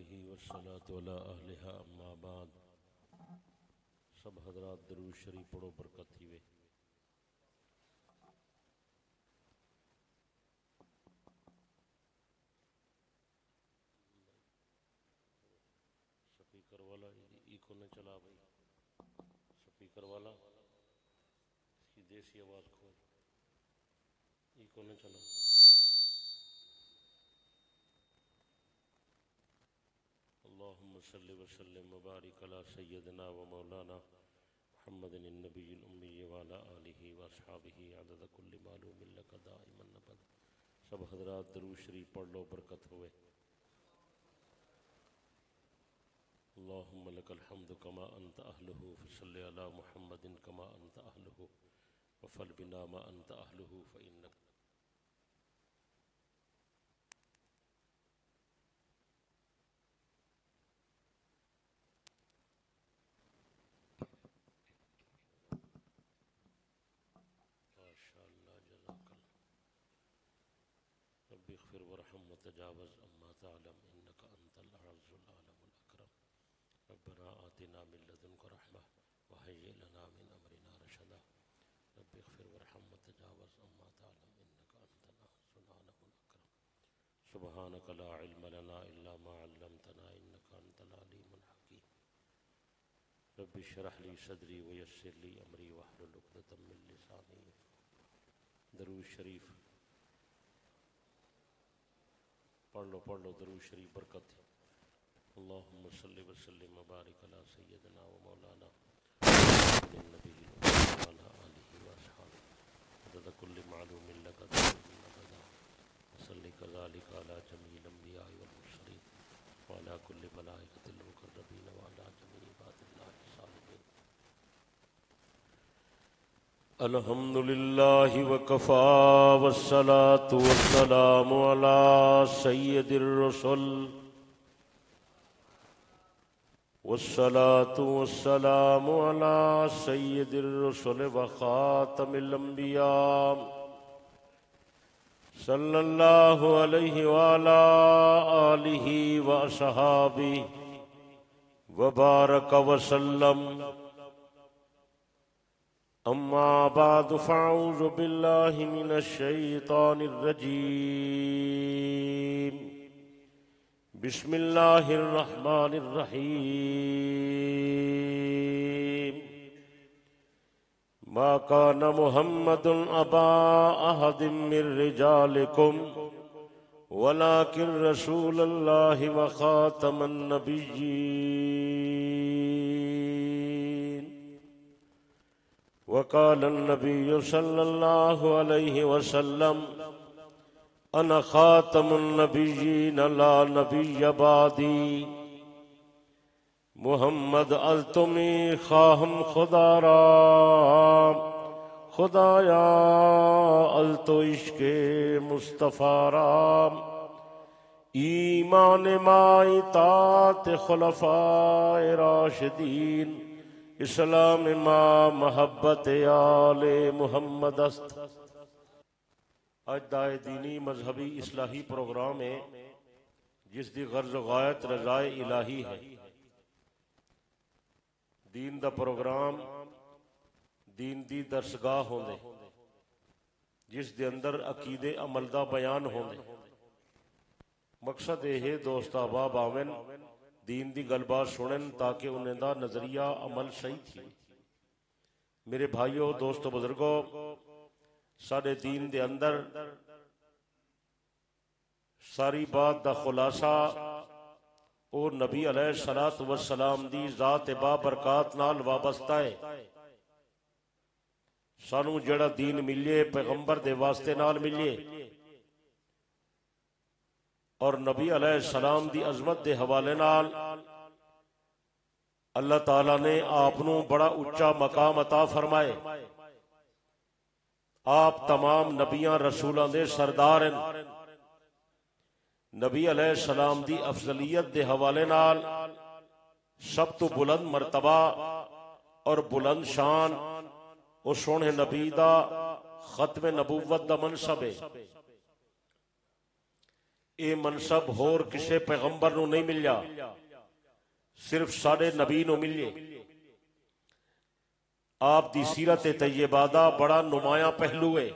آلہ والصلاة علی اہلہا اما بعد. سب حضرات درود شریف پڑھو، برکت تھی وے. سپیکر والا ایکو نے چلا بھائی، سپیکر والا اس کی دیسی آواز کھول، ایکو نے چلا. اللہم صلی وسلم وبارک علی سیدنا و مولانا محمد النبی الامی وعلی آلہ واصحابہ عدد کل معلوم لک دائما ابدا. سب حضرات درود شریف پڑھ لو، برکت ہوئے. اللہم لک الحمد کما انت اہلہ فصلی علی محمد کما انت اہلہ وفل بنا ما انت اہلہ فإنک. ماشاءاللہ، جزاک اللہ. رب اغفر ورحم وتجاوز اما تعلم انک انت العز العالم الاکرم. ربنا آتنا من لدنک رحمہ وہیئ لنا من امرنا رشدا. رب اغفر ورحم وتجاوز اما تعلم انک انت العز العالم الاکرم. سبحانک لا علم لنا الا ما علمتنا انک انت العلیم الحکیم. رب اشرح لی صدری ویسر لی امری واحلل عقدۃ من لسانی یفقهوا. درود شریف پڑھ لو درود شریف، برکت ہے. اللہم صلی وسلم وبارک علی سیدنا و مولانا محمد النبی الأمی وعلی آلہ واصحابہ عدد کل معلوم لک دائما ابدا. وصلی کذالک علی جمیع الانبیاء والمرسلین وعلی کل ملائکۃ المقربین وعلی جمیع عباد اللہ الصالحین. الحمد للہ وکفی والصلاة والسلام علی سید الرسل والصلاة والسلام علی سید الرسل وخاتم الانبیاء صلی اللہ علیہ وعلی آلہ واصحابہ وبارک وسلم. اما بعد فاعوذ باللہ من الشیطان الرجیم. بسم اللہ الرحمن الرحیم. ما کان محمد ابا احد من رجالکم ولکن رسول اللہ وخاتم النبیین. وقال النبی صلی اللہ علیہ وسلم انا خاتم النبیین لا نبی بعدی. محمد از تمی خواہم خدا را، خدایا از تو عشق مصطفیٰ را. ایمان ما اطاعت خلفاء راشدین، اسلام ما محبت آل محمد است. آج دائے دینی مذہبی اصلاحی پروگرام ہے جس دی غرض و غایت رضائے الہی ہے. دین دا پروگرام دین دی درسگاہ ہوندے جس دے اندر عقیدے عمل دا بیان ہوندے. مقصد یہ ہے دوست احباب آمن دین دی گل بات سنن تاکہ انہیں دا نظریہ عمل صحیح تھی. میرے بھائیوں، دوستو، بزرگوں، سارے دین دے اندر ساری بات دا خلاصہ اور نبی علیہ السلام دی ذات با برکات نال وابستہ ہے. سانو جڑا دین ملیے پیغمبر دے واسطے نال ملیے اور نبی علیہ السلام دی عظمت دے حوالے نال اللہ تعالیٰ نے آپنوں بڑا اچھا مقام عطا فرمائے. آپ تمام نبیاں رسولاں دے سردار ہیں. نبی علیہ السلام دی افضلیت دے حوالے نال سب تو بلند مرتبہ اور بلند شان او سونے نبی دا ختم نبوت دا منصب ہے. یہ منصب ہور کسے پیغمبر نو نہیں ملیا، صرف سارے نبی نو ملے۔ آپ دی سیرت طیبہ دا بڑا نمایاں پہلو ہے،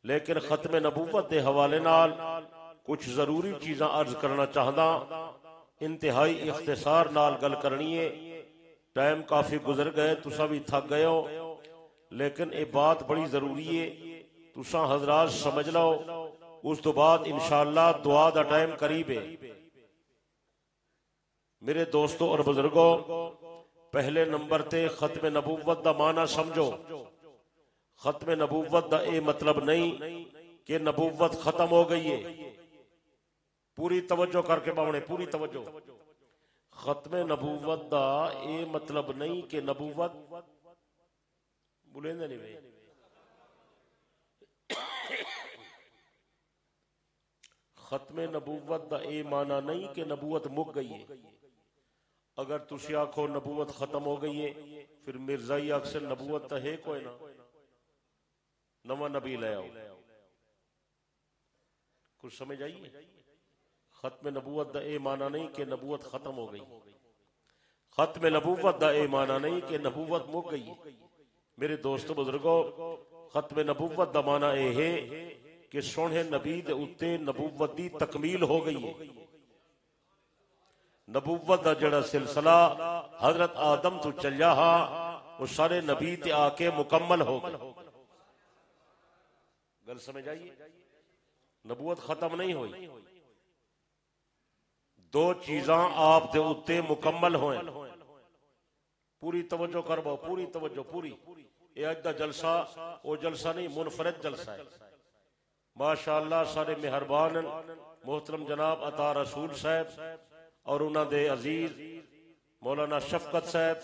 لیکن ختم نبوت دے حوالے نال کچھ ضروری چیزاں عرض کرنا چاہدا، انتہائی اختصار نال گل کرنی ہے۔ ٹائم کافی گزر گئے، تساں بھی تھک گئے ہو، لیکن یہ بات بڑی ضروری ہے، تساں حضرات سمجھ لو۔ اس تو بعد انشاءاللہ دعا دا ٹائم قریب ہے۔ میرے دوستوں اور بزرگوں، پہلے نمبر تے ختم نبوت دا معنی سمجھو۔ ختم نبوت دا اے مطلب نہیں کہ نبوت ختم ہو گئی ہے۔ پوری توجہ کر کے باونے، پوری توجہ۔ ختم نبوت دا اے مطلب نہیں کہ نبوت بولیں نہیں بھائی، ختم نبوت دا اے معنی نہیں کہ نبوت مک گئی ہے۔ اگر تسی آکھو نبوت ختم ہو گئی ہے، پھر مرزائی اکثر نبوت تا ہے کوئی نہ، نواں نبی لے آؤ۔ کچھ سمجھ آئیے؟ ختم نبوت دا اے معنی نہیں کہ نبوت ختم ہو گئی، ختم نبوت دا اے معنی نہیں کہ نبوت مک گئی۔ میرے دوستو بزرگو، ختم نبوت دا معنی اے ہے کہ سونے نبی دے اتے نبوت دی تکمیل ہو گئی ہے۔ نبوت دا جڑا سلسلہ حضرت آدم تو چلیا ہا، وہ سارے نبی تے آ کے مکمل ہو گئے۔ گل سمجھ آئیے؟ نبوت ختم نہیں ہوئی، دو چیزاں آپ دے اتے مکمل ہوئیں۔ پوری توجہ کر باؤ، پوری توجہ، پوری۔ یہ اج دا جلسہ وہ جلسہ نہیں، منفرد جلسہ ہے۔ ماشاءاللہ سارے مہربان محترم جناب عطا رسول صاحب اور انہاں دے عزیز مولانا شفقت صاحب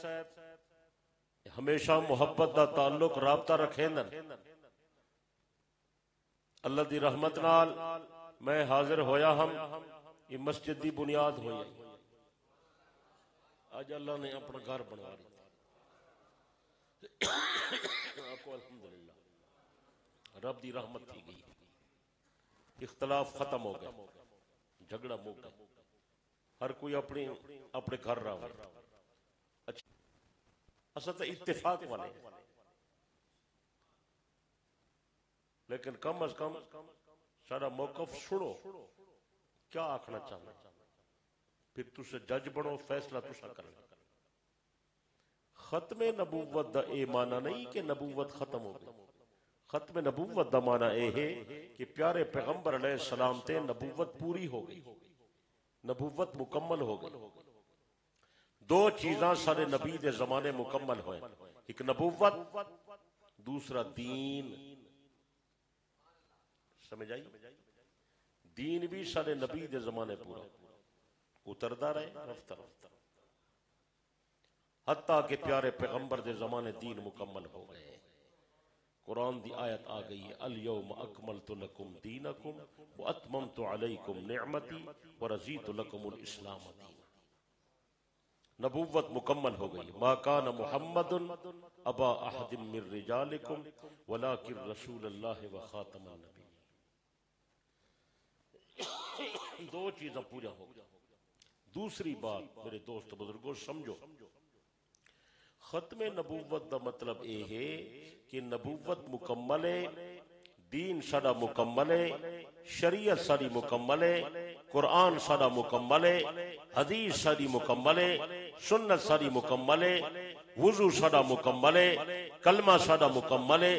ہمیشہ محبت دا تعلق رابطہ رکھیں۔ اللہ دی رحمت نال میں حاضر ہویا ہم، یہ مسجد دی بنیاد ہوئی۔ آج اللہ نے اپنا گھر بنوا دیا۔ الحمدللہ رب دی رحمت تھی گئی، اختلاف ختم ہو گیا، جھگڑا مک گیا، ہر کوئی اپنے گھر رہا ہے۔ اچھا اصل تو اتفاق والے، لیکن کم از کم سارا موقف سنو، کیا آکھنا چاہنا، پھر تسے جج بنو، فیصلہ تسا کرنا۔ ختم نبوت دا اے معنی نہیں کہ نبوت ختم ہو گئی۔ ختم نبوت دا معنی اے ہے کہ پیارے پیغمبر علیہ السلام تے نبوت پوری ہو گئی، نبوت مکمل ہو گئی۔ دو چیزاں سارے نبی دے زمانے مکمل ہوئے، ایک نبوت، دوسرا دین۔ سمجھ آئی؟ دین بھی سارے نبی دے زمانے پورا اتردا رہے رفتہ رفتہ، حتیٰ کہ پیارے پیغمبر دے زمانے دین مکمل ہو گئے۔ قرآن دی آیت آ گئی ہے، الیوم اکملت لکم دینکم واتممت علیکم نعمتی ورضیت لکم الاسلام دینا۔ نبوت مکمل ہو گئی۔ ما کان محمد ابا احد من رجالکم ولکن رسول اللہ وخاتم النبی۔ دو چیزیں پورا ہو گئی۔ دوسری بات میرے دوست بزرگوں سمجھو، ختم نبوت دا مطلب یہ ہے کہ نبوت مکمل ہے، دین سارا مکمل ہے، شریعت ساری مکمل ہے، قرآن سارا مکمل ہے، حدیث ساری مکمل ہے، سنت ساری مکمل ہے، وضو سارا مکمل ہے، کلمہ سارا مکمل ہے،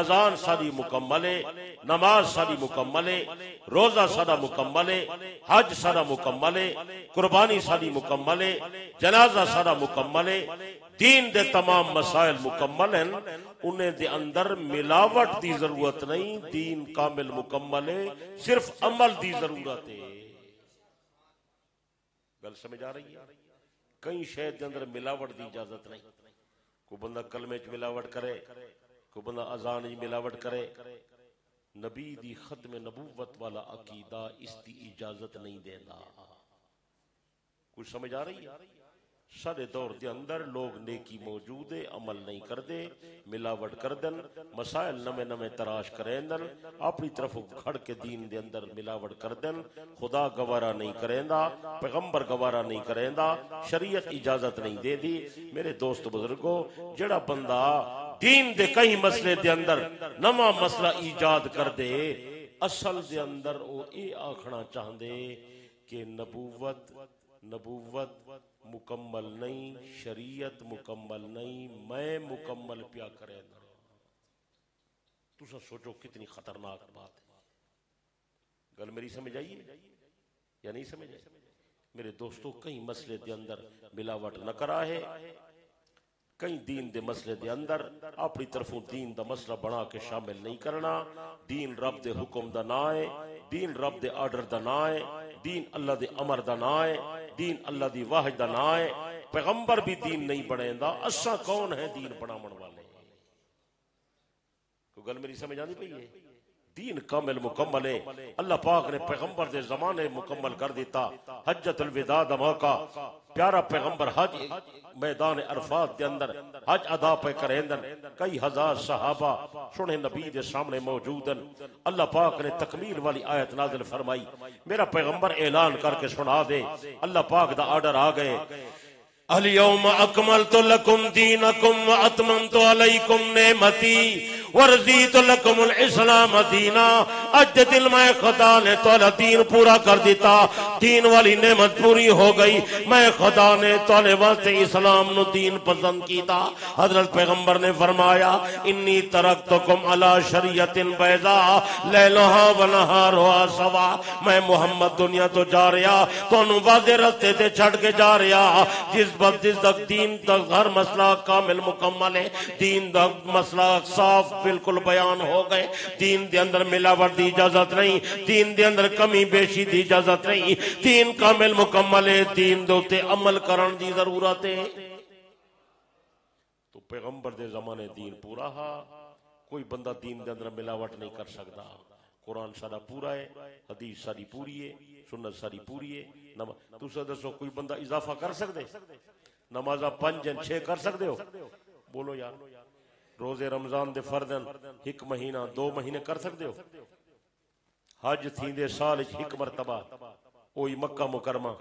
اذان ساری مکمل ہے، نماز ساری مکمل ہے، روزہ سارا مکمل ہے، حج سارا مکمل ہے، قربانی ساری مکمل ہے، جنازہ سارا مکمل ہے۔ دین دے تمام مسائل مکمل ہیں، انہیں دے اندر ملاوٹ دی ضرورت نہیں، دین کامل مکمل ہے، صرف عمل دی ضرورت ہے۔ گل سمجھ آ رہی ہے؟ کئی شہد دے اندر ملاوٹ دی اجازت نہیں، کوئی بندہ کلمے چ ملاوٹ کرے، کوئی بندہ اذان چ ملاوٹ کرے۔ نبی دی ختم نبوت والا عقیدہ اس دی اجازت نہیں دیندا۔ کچھ سمجھ آ رہی ہے؟ سارے دور دے اندر لوگ نیکی موجود ہے عمل نہیں کردے ملاوٹ کردن مسائل نمے نمے تراش کریندن اپنی طرف کھڑ کے دین دے اندر ملاوٹ کردن خدا گوارا نہیں کریندا پیغمبر گوارا نہیں کریندا شریعت اجازت نہیں دے دی میرے دوست بزرگو جڑا بندہ دین دے کئی مسئلے دے اندر نواں مسئلہ ایجاد کر دے اصل دے اندر او اے آکھنا چاہندے کہ نبوت مکمل نہیں شریعت مکمل نہیں میں مکمل پیا کرے تو سوچو کتنی خطرناک بات ہے گل میری سمجھ آئیے یا نہیں سمجھ آئی میرے دوستو کئی مسئلے دے اندر ملاوٹ نہ کرا ہے کئی دین دے مسئلے دے اندر اپنی طرفوں دین دا مسئلہ بنا کے شامل نہیں کرنا دین رب دے حکم دا نہ ہے دین رب دے آرڈر دا نہ ہے دین اللہ دے امر دا نہ ہے دین اللہ دی واحد دا نہ ہے پیغمبر بھی دین نہیں بنیں دا اساں کون ہے دین بناون والے کوئی گل میری سمجھ آندی پئی ہے دین کامل مکمل ہے اللہ پاک نے پیغمبر دے زمانے مکمل کر دیتا حجت الوداع دا موقع پیارا پیغمبر حج میدان عرفات دے اندر حج ادا پہ کریندن کئی ہزار صحابہ سنے نبی دے سامنے موجودن اللہ پاک نے تکمیل والی آیت نازل فرمائی میرا پیغمبر اعلان کر کے سنا دے اللہ پاک دا آرڈر آ گئے اليوم اکملت لکم دینکم واتممت علیکم نعمتی ورضیت لکم الاسلام دینا اج دل میں خدا نے تولا دین پورا کر دیتا دین والی نعمت پوری ہو گئی میں خدا نے تولے واسطے اسلام نو دین پسند کیتا حضرت پیغمبر نے فرمایا انی ترکتکم علی شریعت بیضاء لیلھا ونہارھا سوا میں محمد دنیا تو جا رہا تانوں واضح رستے تے چھڑ کے جا رہا جس تک دین تک ہر مسئلہ کامل مکمل ہے دین دا مسئلہ صاف بالکل بیان ہو گئے دین دے اندر ملاوٹ دی اجازت نہیں دین دے اندر کمی بیشی دی اجازت نہیں دین کامل مکمل ہے دین دے اوتے عمل کرن دی ضرورت ہے تو پیغمبر دے زمانے دین پورا ہا کوئی بندہ دین دے اندر ملاوٹ نہیں کر سکتا قرآن سارا پورا ہے حدیث ساری پوری ہے سنت ساری پوری ہے تسا دسو کوئی بندہ اضافہ کر سکتے نمازہ 5 یا 6 کر سکتے ہو بولو یار روزے رمضان دے فردن 1 مہینہ 2 مہینے کر سکتے ہو حج تھی دے سال 1 مرتبہ کوئی مکہ مکرمہ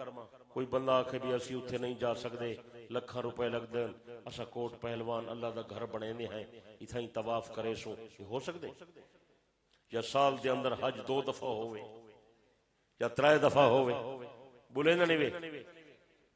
کوئی بندہ آکھے بھی اسی اتھے نہیں جا سکتے لکھاں روپے لگ دیں اسا کوٹ پہلوان اللہ دا گھر بنے نے ہیں اتھائی طواف کرے سو یہ ہو سکتے یا سال دے اندر حج 2 دفعہ ہوئے یا 3 دفعہ ہوئے بولے نہ نہیں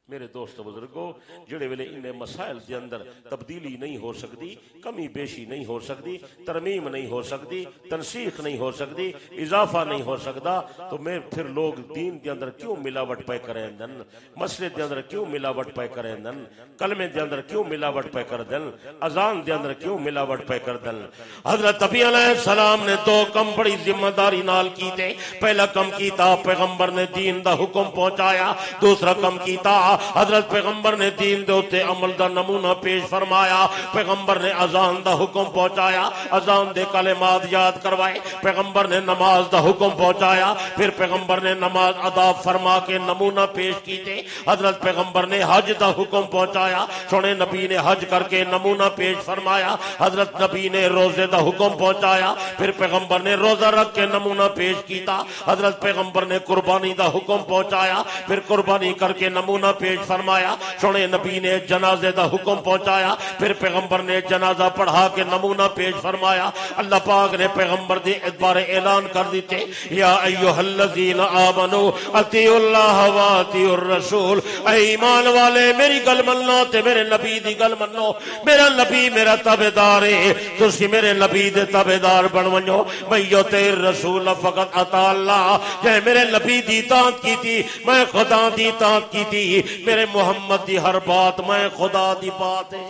میرے دوست بزرگو جڑے ویلے انہیں مسائل دے اندر تبدیلی نہیں ہو سکتی کمی بیشی نہیں ہو سکتی ترمیم نہیں ہو سکتی تنسیخ نہیں ہو سکتی اضافہ نہیں ہو سکتا تو میں پھر لوگ دین دے اندر کیوں ملاوٹ پہ کریں دن مسئلے دے اندر کیوں ملاوٹ پہ کریں دن کلمے دے اندر کیوں ملاوٹ پہ کر دن اذان دے اندر کیوں ملاوٹ پہ کر دن حضرت نبی علیہ السلام نے 2 کم بڑی ذمہ داری نال کیتے پہلا کم کیتا پیغمبر نے دین دا حکم پہنچایا دوسرا کم کیتا حضرت پیغمبر نے دین دے اوتے عمل دا نمونہ پیش فرمایا پیغمبر نے اذان دا حکم پہنچایا اذان دے کلمات یاد کروائے پیغمبر نے نماز دا حکم پہنچایا پھر پیغمبر نے نماز ادا فرما کے نمونہ پیش کیتے حضرت پیغمبر نے حج دا حکم پہنچایا سونے نبی نے حج کر کے نمونہ پیش فرمایا حضرت نبی نے روزے دا حکم پہنچایا پھر پیغمبر نے روزہ رکھ کے نمونہ پیش کیتا حضرت پیغمبر نے قربانی دا حکم پہنچایا پھر قربانی کر کے نمونہ پیش فرمایا سونے نبی نے جنازے دا حکم پہنچایا پھر پیغمبر نے جنازہ پڑھا کے نمونہ پیش فرمایا اللہ پاک نے پیغمبر دے ادبار اعلان کر دیتے یا ایوہ الذین آمنوا اطیعوا اللہ و اطیعوا الرسول اے ایمان والے میری گل منو تے میرے نبی دی گل منو میرا نبی میرا تابعدار ہے تسی میرے نبی دے تابعدار بن ونجو میں یطیع الرسول فقط اطاع اللہ جے میرے نبی دی اطاعت کی تھی میں خدا دی اطاعت کی تھی میرے محمد دی ہر بات میں خدا دی بات ہے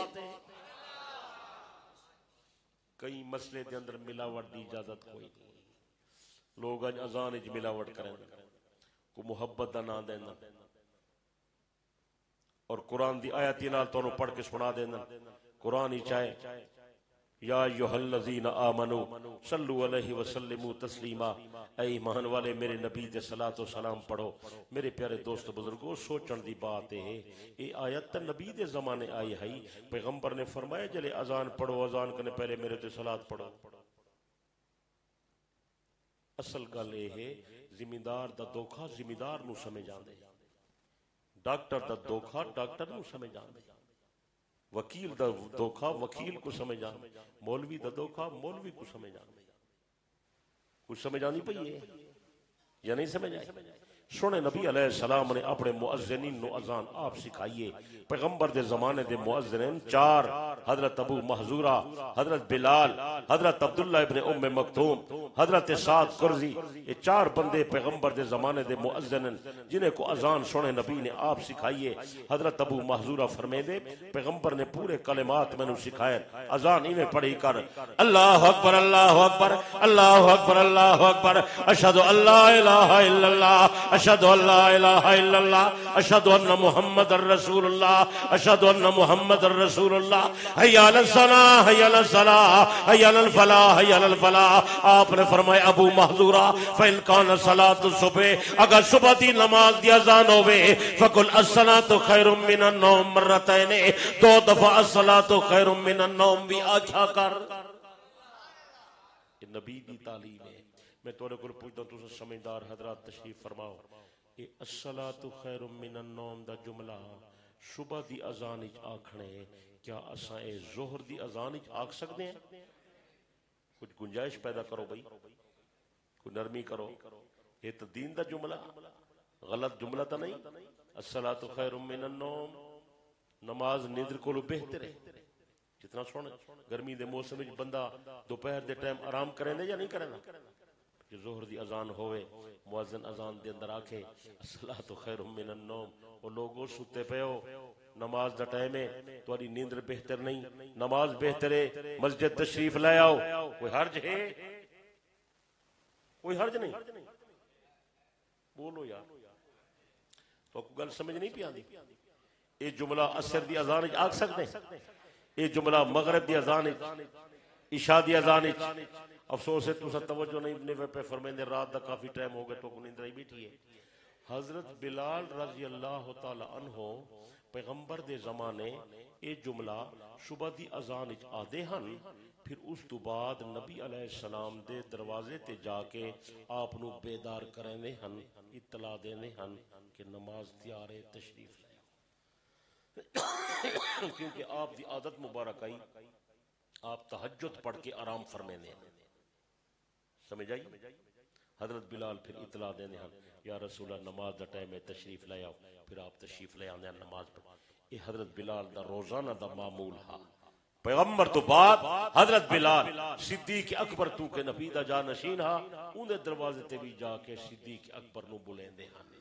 کئی مسئلے دے اندر ملاوٹ دی اجازت کوئی نہیں لوگ اج اذان وچ ملاوٹ کریں کو محبت دا نام دینا اور قرآن دی آیت نال تانوں پڑھ کے سنا دینا قرآن ہی چاہے یا ایھا الذین آمنوا صلوا علیہ وسلموا تسلیما، اے ایمان والے میرے نبی تے صلاۃ و سلام پڑھو۔ میرے پیارے دوست بزرگو، سوچن دی بات ہے یہ آیت تے نبی دے زمانے آئی ہے، پیغمبر نے فرمایا جلے اذان پڑھو، اذان کرنے پہلے میرے تے صلاۃ پڑھو۔ اصل گل یہ ہے زمیندار دا دھوکھا زمیندار نو سمجھ آندے، ڈاکٹر دا دھوکھا ڈاکٹر نو سمجھ آندے، وکیل دا دھوکھا وکیل کو سمجھ آندے، مولوی دا دھوکھا مولوی کو سمجھ آندے۔ کچھ سمجھ آنی پئی ہے یا نہیں سمجھ آئی؟ سونے نبی علیہ السلام نے اپنے مؤذنین نو اذان آپ سکھائیے۔ پیغمبر دے زمانے دے مؤذنین چار، حضرت ابو محذورہ، حضرت بلال، حضرت عبداللہ ابن ام مکتوم، حضرت سعد قرظی، یہ چار بندے پیغمبر دے زمانے دے مؤذنین جنہیں کو اذان سونے نبی نے آپ سکھائیے۔ حضرت ابو محذورہ فرمے دے پیغمبر نے پورے کلمات میں نو سکھائے، اذان انہیں پڑھی کر اللہ اکبر اللہ اکبر اللہ اکبر اللہ اکبر اشہد ان لا الہ الا اللہ اشہد ان لا الہ الا اللہ اشہد ان محمد الرسول اللہ اشہد ان محمد الرسول اللہ حی علی الصلاۃ حی علی الصلاۃ حی علی الفلاح حی علی الفلاح۔ آپ نے فرمایا ابو محذورہ فإن کان صلاۃ الصبح، اگر صبح دی نماز دی اذان ہوے فقل الصلاۃ خیر من النوم مرتين، دو دفعہ الصلاۃ خیر من النوم بھی آکھا کر۔ یہ نبی دی تعلیم ہے۔ میں تھوڑے کو پوچھتا ہوں، تو سمجھدار حضرات تشریف فرماؤ، یہ الصلاۃ خیر من النوم دا جملہ صبح دی اذان وچ آکھنے، کیا اساں اے ظہر دی اذان وچ آکھ سکتے ہیں؟ کچھ گنجائش پیدا کرو بھائی، کوئی نرمی کرو۔ یہ تو دین دا جملہ، غلط جملہ تو نہیں۔ الصلاۃ خیر من النوم، نماز نیندر کولو بہتر ہے۔ جتنا سونا گرمی دے موسم وچ بندہ دوپہر دے ٹائم آرام کریں دے یا نہیں کریں دے، کہ ظہر دی اذان ہوئے مؤذن اذان دے اندر آکھے الصلاۃ خیر من النوم، وہ لوگوں ستے پے ہو، نماز دا ٹائم ہے، تمہاری نیندر بہتر نہیں، نماز بہتر ہے، مسجد تشریف لے آؤ، کوئی حرج ہے؟ کوئی حرج نہیں؟ بولو یار، تو گل سمجھ نہیں پی آندی؟ یہ جملہ عصر دی اذان وچ آکھ سکتے ہیں؟ یہ جملہ مغرب دی اذان عشاء دی اذان۔ افسوس ہے تسا توجہ نہیں پہ فرمائیں، رات دا کافی ٹائم ہو گیا تو نیند آئی بیٹھی ہے۔ حضرت بلال رضی اللہ تعالی عنہ پیغمبر دے زمانے یہ جملہ صبح دی اذان وچ آدے ہن، پھر اس تو بعد نبی علیہ السلام دے دروازے تے جا کے آپ نو بیدار کرنے ہن، اطلاع دینے ہن کہ نماز تیار ہے، تشریف لے۔ کیونکہ آپ دی عادت مبارک آئی، آپ تہجد پڑھ کے آرام فرمینے ہیں، سمجھ آئی؟ حضرت بلال پھر اطلاع دینے ہیں یا رسول اللہ نماز دا ٹائم ہے، تشریف لے آؤ، پھر آپ تشریف لے آنے ہیں نماز پڑھ۔ یہ حضرت بلال دا روزانہ دا معمول ہا۔ پیغمبر تو بعد حضرت بلال صدیق اکبر تو کے نبی دا جانشین ہا، انہیں دروازے تے بھی جا کے صدیق اکبر نو بلیندے ہن،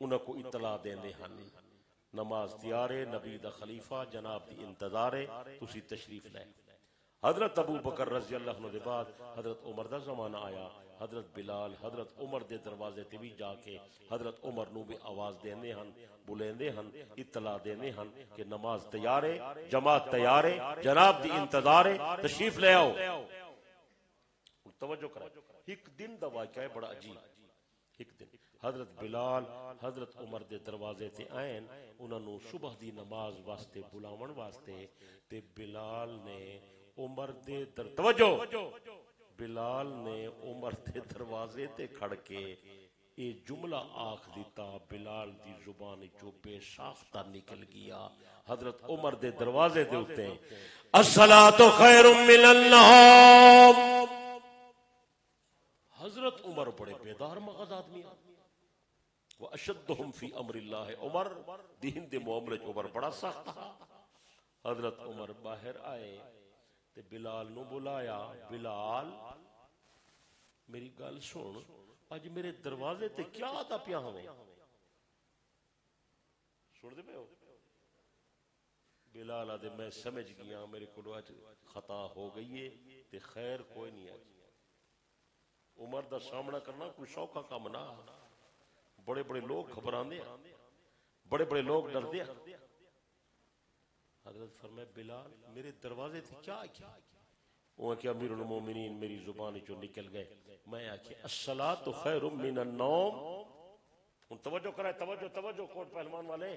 انہاں کو اطلاع دیندے ہن نماز تیار ہے، نبی دا خلیفہ جناب دی انتظار ہے، تسی تشریف لے۔ حضرت ابو بکر رضی اللہ عنہ دے بعد حضرت عمر دا زمانہ آیا، حضرت بلال حضرت عمر دے دروازے تے بھی جا کے حضرت عمر نو بھی آواز دیندے ہن، بلیندے ہن، اطلاع دیندے ہن کہ نماز تیار ہے، جماعت تیار ہے، جناب دی انتظار ہے، تشریف لے آؤ۔ توجہ کریں، ایک دن دا واقعہ ہے بڑا عجیب۔ ایک دن حضرت بلال حضرت عمر دے دروازے تے آئین، انہوں نے صبح دی نماز واسطے بلاون واسطے، تے بلال نے عمر دے توجہ، بلال نے عمر دے دروازے تے کھڑ کے یہ جملہ آکھ دیتا، بلال دی زبان جو بے ساختہ نکل گیا، حضرت عمر دے دروازے دے ہوتے ہیں الصلاۃ خیر من النوم۔ حضرت عمر بڑے بیدار مغز آدمی وَأَشَدُّهُمْ فِي أَمْرِ اللَّهِ، عمر دین دے معاملے عمر بڑا سخت تھا۔ حضرت عمر باہر آئے تے بلال نو بلایا، بلال میری گل سن، اج میرے دروازے تے کیا آتا پیا ہوئے؟ سن دے پہ ہو؟ بلال آدھے میں سمجھ گیا میرے کو آج خطا ہو گئی ہے تے خیر کوئی نہیں آج۔ عمر دا سامنا کرنا کوئی سوکھا کام نہ، بڑے بڑے لوگ گھبراندے ہیں، بڑے بڑے لوگ ڈردے ہیں۔ حضرت فرمائے بلال میرے دروازے تھے کیا کیا وہ کہ امیر المومنین میری زبان جو نکل گئے میں آکھے الصلاۃ خیر من النوم. ان توجہ کرائے توجہ کوٹ پہلوان والے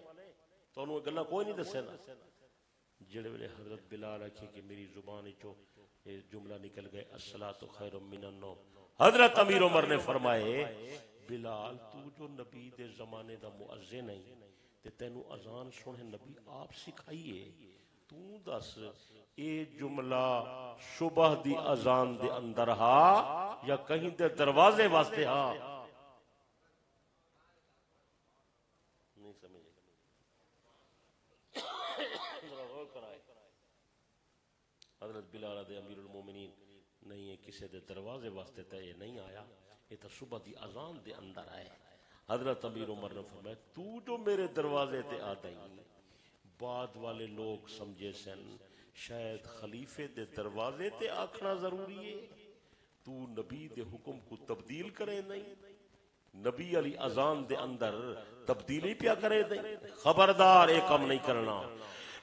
تو انہوں گلہ کوئی نہیں دسے نا جڑے ویلے حضرت بلال آکھے کہ میری زبان جو جملہ نکل گئے الصلاۃ خیر من النوم. حضرت امیر عمر نے فرمائے بلال تو جو نبی دے زمانے دا مؤذن نہیں تے تینو اذان سنے نبی آپ سکھائیے تو دس اے جملہ صبح دی اذان دے اندر ہا یا کہیں دے دروازے واسطے ہا نہیں سمجھے حضرت بلال دے امیر المومنین نہیں ہے کسی دے دروازے واسطے تے یہ نہیں آیا یہ تو صبح دی اذان دے اندر آئے. حضرت امیر عمر نے فرمایا تو جو میرے دروازے تے آتا ہی بعد والے لوگ سمجھے سن شاید خلیفے دے دروازے تے آکھنا ضروری ہے تو نبی دے حکم کو تبدیل کرے نہیں نبی علی اذان دے اندر تبدیلی پیا کرے نہیں خبردار ایک کم نہیں کرنا.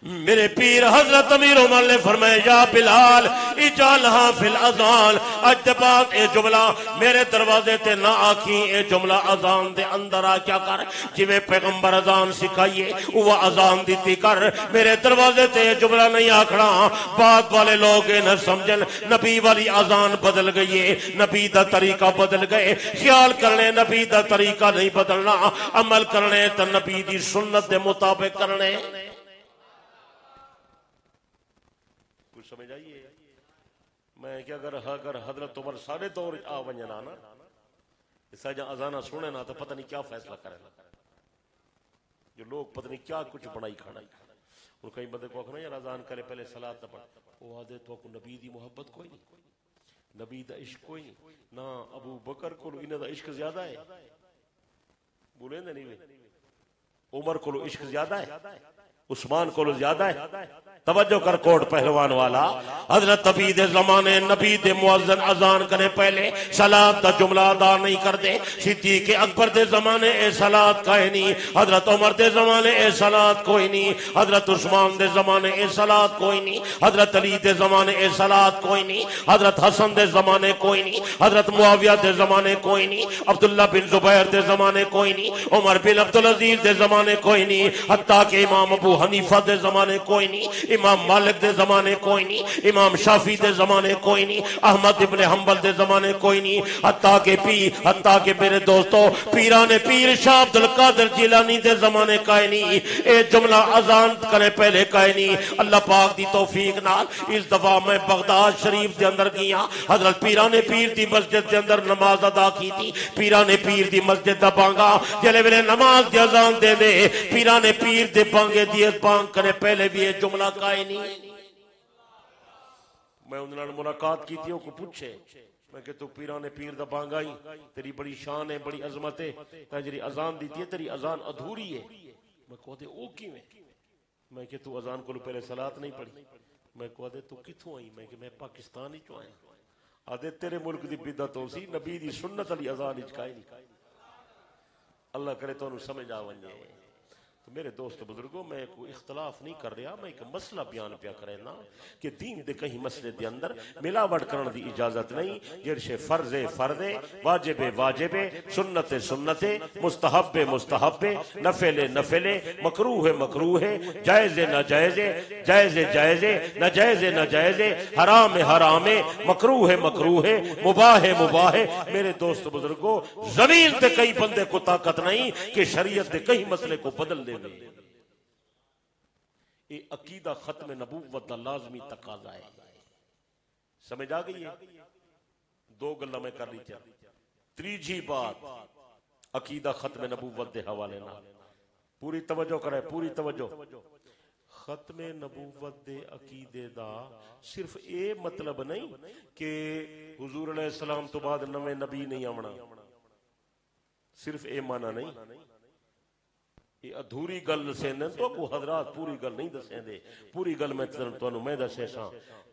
میرے پیر حضرت امیر عمر نے فرمایا یا بلال اجعلها فی الاذان اج بعد اے جملہ میرے دروازے تے نہ آکھی اے جملہ اذان دے اندر آ کیا کر جویں پیغمبر اذان سکھائیے وہ اذان دیتی کر میرے دروازے تے اے جملہ نہیں آکھنا. بعد والے لوگ نہ سمجھن نبی والی اذان بدل گئی ہے نبی دا طریقہ بدل گئے خیال کرنے نبی دا طریقہ نہیں بدلنا عمل کرنے تے نبی دی سنت دے مطابق کرنے. سمجھ آئیے میں کہ اگر حضرت عمر سارے دور آ ونجنا نا اسا جہاں اذانہ سنے نا تو پتہ نہیں کیا فیصلہ کرے جو لوگ پتہ نہیں کیا کچھ بنائی کھڑا ان کئی بندے کو آخنا یار اذان کرے پہلے صلاۃ نہ پڑھ وہ آدھے تو کو نبی دی محبت کوئی نہیں نبی دا عشق کوئی نہیں نہ ابو بکر کو انہاں دا عشق زیادہ ہے بولیں دے نہیں عمر کو عشق زیادہ ہے عثمان کو زیادہ ہے. توجہ کر کوٹ پہلوان والا حضرت نبی دے زمانے نبی دے مؤذن اذان کرے پہلے صلاۃ دا جملہ ادا نہیں کر دے. صدیق اکبر دے زمانے اے صلاۃ کائے نہیں حضرت عمر دے زمانے اے صلاۃ کوئی نہیں حضرت عثمان دے زمانے اے صلاۃ کوئی نہیں حضرت علی دے زمانے اے صلاۃ کوئی نہیں حضرت حسن دے زمانے کوئی نہیں حضرت معاویہ دے زمانے کوئی نہیں عبداللہ بن زبیر دے زمانے کوئی نہیں عمر بن عبدالعزیز دے زمانے کوئی نہیں حتیٰ کہ امام ابو حنیفہ دے زمانے کوئی نہیں امام مالک دے زمانے کوئی نہیں امام شافی دے زمانے کوئی نہیں احمد ابن حنبل دے زمانے کوئی نہیں حتیٰ کہ میرے دوستو پیران پیر شاہ عبد القادر جیلانی دے زمانے کائے نہیں اے جملہ اذان کرے پہلے کائے نہیں. اللہ پاک دی توفیق نال اس دفعہ میں بغداد شریف دے اندر گیا حضرت پیران پیر دی مسجد دے اندر نماز ادا کی تھی. پیران پیر دی مسجد دا بانگا جلے ویلے نماز دی اذان دے دے پیران پیر دے بانگے دی بانگ کرے پہلے بھی یہ جملہ کائے نہیں. میں انہوں نے ملاقات کی تھی کو پوچھے میں کہ تو پیران پیر دا بانگائی تیری بڑی شان ہے بڑی عظمت ہے تیری اذان دیتی ہے تیری اذان ادھوری ہے. میں کہتے او کیوں ہے میں کہ تو اذان کو پہلے صلاۃ نہیں پڑھی میں کہتے تو کتھوں آئی میں کہ میں پاکستان ہی چوں آیا آدھے تیرے ملک دی بدعت ہو سی نبی دی سنت علی اذان ہچ کائے نہیں. اللہ کرے تو انہوں سمجھ آ ونجے. تو میرے دوست بزرگوں میں کوئی اختلاف نہیں کر رہا میں ایک مسئلہ بیان پیا کرنا کہ دین دے کہیں مسئلے دے اندر ملاوٹ کرن دی اجازت نہیں. جڑے فرض فرض واجب واجب سنت سنت مستحب مستحب نفل نفل مکروہ مکروہ جائز ناجائز جائز جائز ناجائز ناجائز حرام حرام مکروہ مکروہ مباح مباح. میرے دوست بزرگوں زمین تے کئی بندے کو طاقت نہیں کہ شریعت دے کئی مسئلے کو بدل دے. یہ عقیدہ ختم نبوت دا لازمی تقاضا ہے. سمجھ آ گئی ہے. دو گلاں میں کر لی تھی. تیجی بات عقیدہ ختم نبوت دے حوالے نال پوری توجہ کرے پوری توجہ. ختم نبوت دے عقیدے دا صرف اے مطلب نہیں کہ حضور علیہ السلام تو بعد نویں نبی نہیں آونا صرف اے معنی نہیں. یہ ادھوری گل سے تو کو حضرات پوری گل نہیں دسیں دے. پوری گل میں تانوں میں دسے ساں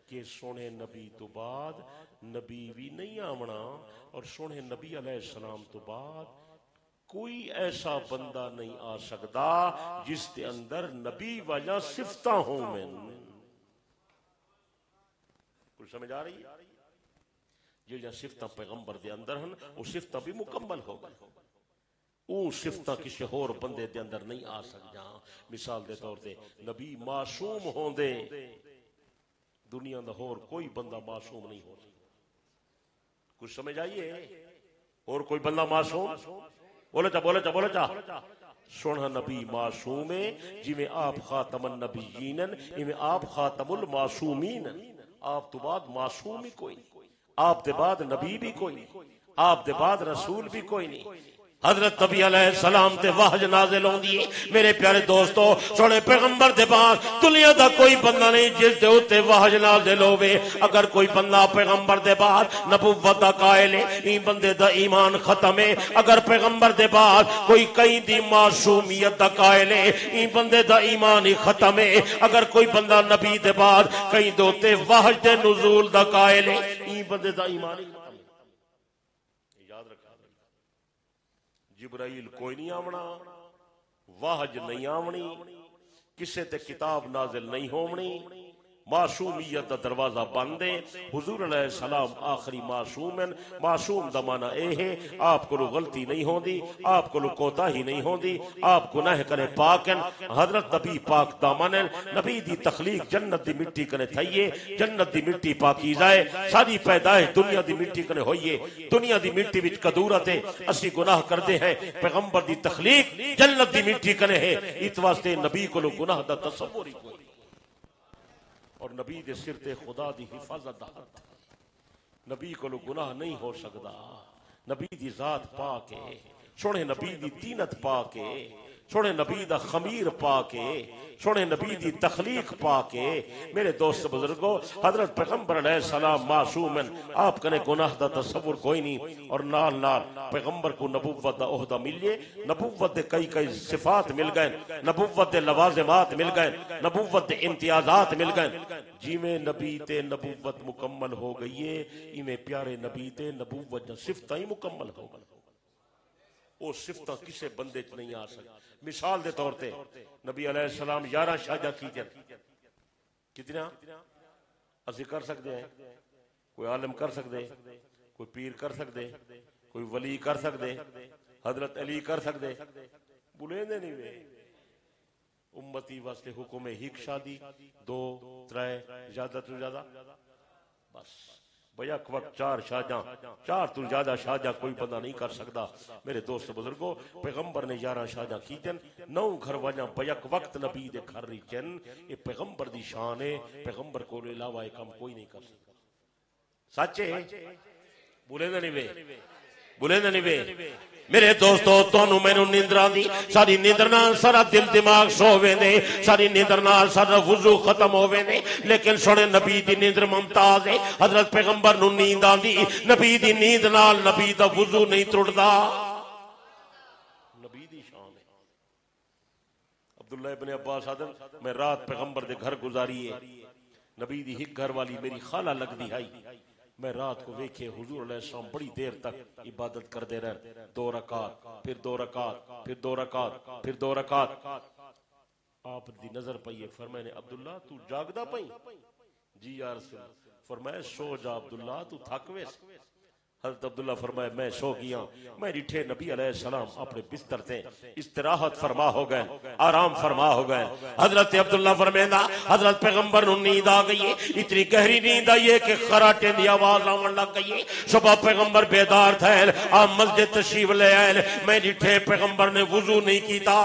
کہ سونے نبی تو بعد نبی بھی نہیں آونا اور سونے نبی علیہ السلام تو بعد کوئی ایسا بندہ نہیں آ سکتا جس کے اندر نبی والا صفتاں ہوں میں کچھ سمجھ آ رہی ہے؟ جہاں صفتاں پیغمبر دے اندر ہیں وہ صفتاں بھی مکمل ہو گئی، وہ صفتاں کسی اور بندے دے اندر نہیں آ سکتا۔ مثال دے طور تے نبی معصوم ہوندے، دنیا دا اور کوئی بندہ معصوم نہیں ہو سکتا۔ کچھ سمجھ آئیے؟ اور کوئی بندہ معصوم بولے چا سونا نبی معصوم ہے، جی میں آپ خاتم النبیین میں آپ خاتم المعصومین، آپ تو بعد معصوم ہی کوئی نہیں، آپ دے بعد نبی بھی کوئی نہیں، آپ دے بعد رسول بھی کوئی نہیں۔ حضرت نبی علیہ السلام تے وحج نازل ہوندی ہے میرے پیارے دوستو، سونے پیغمبر دے بعد دنیا دا کوئی بندہ نہیں جس دے اوتے وحج نازل ہوے۔ اگر کوئی بندہ پیغمبر دے بعد نبوت دا قائل ہے، این بندے دا ایمان ختم ہے۔ اگر پیغمبر دے بعد کوئی کہیں دی معصومیت دا قائل ہے، این بندے دا ایمان ہی ختم ہے۔ اگر کوئی بندہ نبی دے بعد کہیں دوتے وحج دے نزول دا قائل ہے، این بندے دا ایمان ہی ختم ہے۔ جبرائیل کوئی نہیں آونا، وحج نہیں آونی، کسے تے کتاب نازل نہیں ہونی، معصومیت دا دروازہ بندے۔ حضور علیہ السلام آخری معصوم ہیں۔ معصوم دا معنی اے ہے آپ کو غلطی نہیں ہوندی، آپ کو کوتاہی نہیں ہوندی، آپ گناہ کرے پاک ہیں۔ حضرت نبی پاک دامن ہیں، نبی دی تخلیق جنت دی مٹی کنے تھائیے، جنت دی مٹی پاکیزہ ہے، ساری پیدائش دنیا دی مٹی کنے ہوئیے، دنیا دی مٹی وچ قدورت ہے، اسی گناہ کردے ہیں، پیغمبر دی تخلیق جنت دی مٹی کنے ہے، اس واسطے نبی کو گناہ دا تصور ہی کوئی، اور نبی دے سر تے خدا دی حفاظت دا ہاتھ، نبی کو گناہ نہیں ہو سکتا۔ نبی دی ذات پاک ہے، سونے نبی دی تینت پاک ہے، سونے نبی دا خمیر پاک ہے، سونے نبی دی تخلیق پاک ہے۔ میرے دوست بزرگوں، حضرت پیغمبر علیہ السلام معصوم ہیں، آپ کنے گناہ دا تصور کوئی نہیں، اور نال نال پیغمبر کو نبوت دا عہدہ ملیے، نبوت دے کئی صفات مل گئے، نبوت دے لوازمات مل گئے، نبوت دے امتیازات مل گئے۔ جی میں نبی تے نبوت مکمل ہو گئی ہے، ایویں پیارے نبی تے نبوت دا صفتاں ہی مکمل ہو گئی، وہ صفتاں کسے بندے چ نہیں آ سکتی۔ مثال دے طور تے نبی علیہ السلام 11 شاہجہاں کیتے ہیں، کتنا اسی کر سکتے ہیں؟ کوئی عالم کر سکتے، کوئی پیر کر سکتے، کوئی ولی کر سکتے، حضرت علی کر سکتے، بولے نہیں وے امتی واسطے حکم ایک شادی، 2 3 زیادہ تو زیادہ بس بیک وقت 4 شاہجہاں، 4 تو زیادہ شاہجہاں کوئی بندہ نہیں کر سکتا۔ میرے دوست بزرگوں، پیغمبر نے 11 شاہجہاں کیتن، 9 گھر واجاں بیک وقت نبی دے گھر ریچن، یہ پیغمبر دی شان ہے، پیغمبر کو علاوہ یہ کام کوئی نہیں کر سکتا۔ سچ ہے؟ بولے نہ نہیں وے، بولے نہ نہیں وے۔ میرے دوستو تانوں مینوں نیندراں دی، ساری نیندر نال سارا دل دماغ سو ویندے، ساری نیندر نال سارا وضو ختم ہو ویندے، لیکن سونے نبی دی نیندر ممتاز ہے۔ حضرت پیغمبر نوں نیند آندی، نبی دی نیند نال نبی دا وضو نہیں ٹردا، نبی دی شان ہے۔ عبداللہ ابن عباس آدم میں رات پیغمبر دے گھر گزاری ہے، نبی دی ہک گھر والی میری خالہ لگ دی ہائی، میں رات کو ویکھے حضور علیہ السلام بڑی دیر تک عبادت کردے رہے، 2 رکعت پھر 2 رکعت پھر 2 رکعت پھر 2 رکعت۔ آپ دی نظر پئی، فرمائے عبداللہ تو جاگدا پئی؟ جی یا رسول اللہ۔ فرمائے سو جا عبداللہ تو تھک ویس۔ حضرت عبداللہ فرمائے میں سو گیا، میں ڈٹھے نبی علیہ السلام اپنے بستر تے استراحت فرما ہو گئے، آرام فرما ہو گئے۔ حضرت عبداللہ فرمیندہ حضرت پیغمبر نوں نیند آ گئی ہے، اتنی گہری نیند آئی ہے کہ خراٹے دی آواز آون لگ گئی ہے۔ صبح پیغمبر بیدار تھے، آپ مسجد تشریف لے آئے، میں ڈٹھے پیغمبر نے وضو نہیں کیتا۔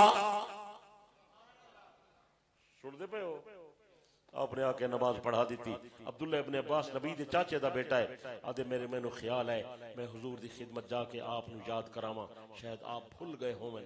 سن دے پے ہو؟ آپ نے آکے نماز پڑھا دیتی۔ عبداللہ ابن عباس نبی دے چاچے دا بیٹا ہے، آدھے میرے مینو خیال ہے میں حضور دی خدمت جا کے آپ نو یاد کراواں، شاید آپ بھول گئے ہوئے،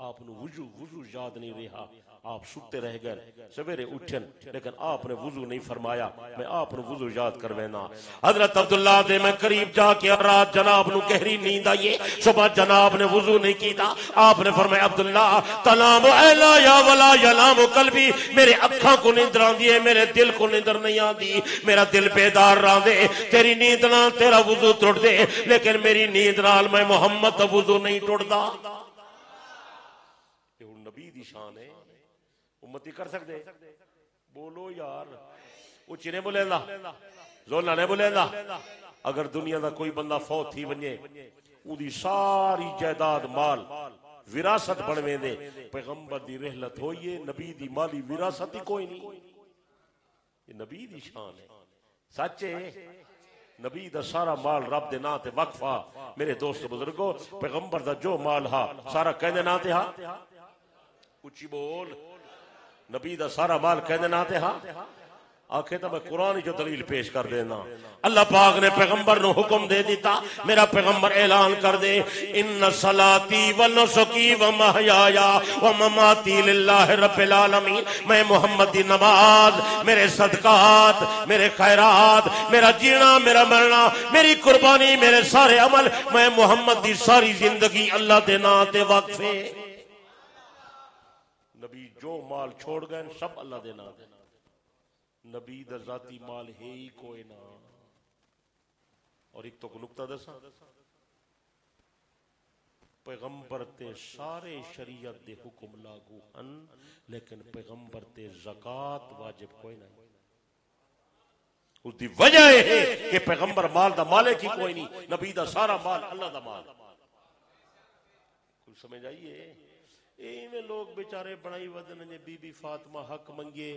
آپ نو وضو یاد نہیں رہا، آپ ستے رہ گئے، سویرے اٹھن لیکن آپ نے وضو نہیں فرمایا، میں آپ نو وضو یاد کروینا۔ حضرت عبداللہ دے میں قریب جا کے رات جناب نو گہری نیند آئیے، صبح جناب نے وضو نہیں کیتا، آپ نے فرمایا عبداللہ تنام اہلا یا ولا ینام قلبی، میرے اکھاں کو نیند آندی ہے، میرے دل کو نیند نہیں آندی، میرا دل بیدار رہا دے، تیری نیند نال تیرا وضو ٹوٹ دے، لیکن میری نیند نال میں محمد دا وضو نہیں ٹوٹدا۔ یہ نبی دی شان ہے، امتی کر سکتے؟ بولو یار، وہ چنے بولے دا زولہ نے بولے دا اگر دنیا دا کوئی بندہ فوت تھی ونجے او دی ساری جائیداد مال وراثت بنویں دے، پیغمبر دی رحلت ہوئیے، نبی دی مالی وراثت ہی کوئی نہیں، یہ نبی دی شان ہے، سچے نبی دا سارا مال رب دے نا تے وقفا۔ میرے دوست بزرگو، پیغمبر دا جو مال ہا سارا کہنے نا تے ہا، اچھی بول، نبی دا سارا مال کہنے نا تے ہا، آکھے تو میں قرآن جو دلیل پیش کر دینا۔ اللہ پاک نے پیغمبر نو حکم دے دیتا، میرا پیغمبر اعلان کر دے، ان صلاتی و نسکی و محیایا و مماتی للہ رب العالمین، میں محمد دی نماز، میرے صدقات، میرے خیرات، میرا جینا، میرا مرنا، میری قربانی، میرے سارے عمل، میں محمد دی ساری زندگی اللہ دے نا تے وقف ہے۔ نبی جو مال چھوڑ گئے سب اللہ دے نا دے، نبی دا ذاتی مال ہے ہی کوئی نہ۔ اور ایک تو کو نکتہ دسا، پیغمبر تے سارے شریعت دے حکم لاگو ہن، لیکن پیغمبر تے زکوٰۃ واجب کوئی نہیں۔ اس دی وجہ ہے کہ پیغمبر مال دا مالک ہی کوئی نہیں، نبی دا سارا مال اللہ دا مال۔ کچھ سمجھ آئیے؟ ایویں لوگ بیچارے بڑائی ودن نے بی بی فاطمہ حق منگے،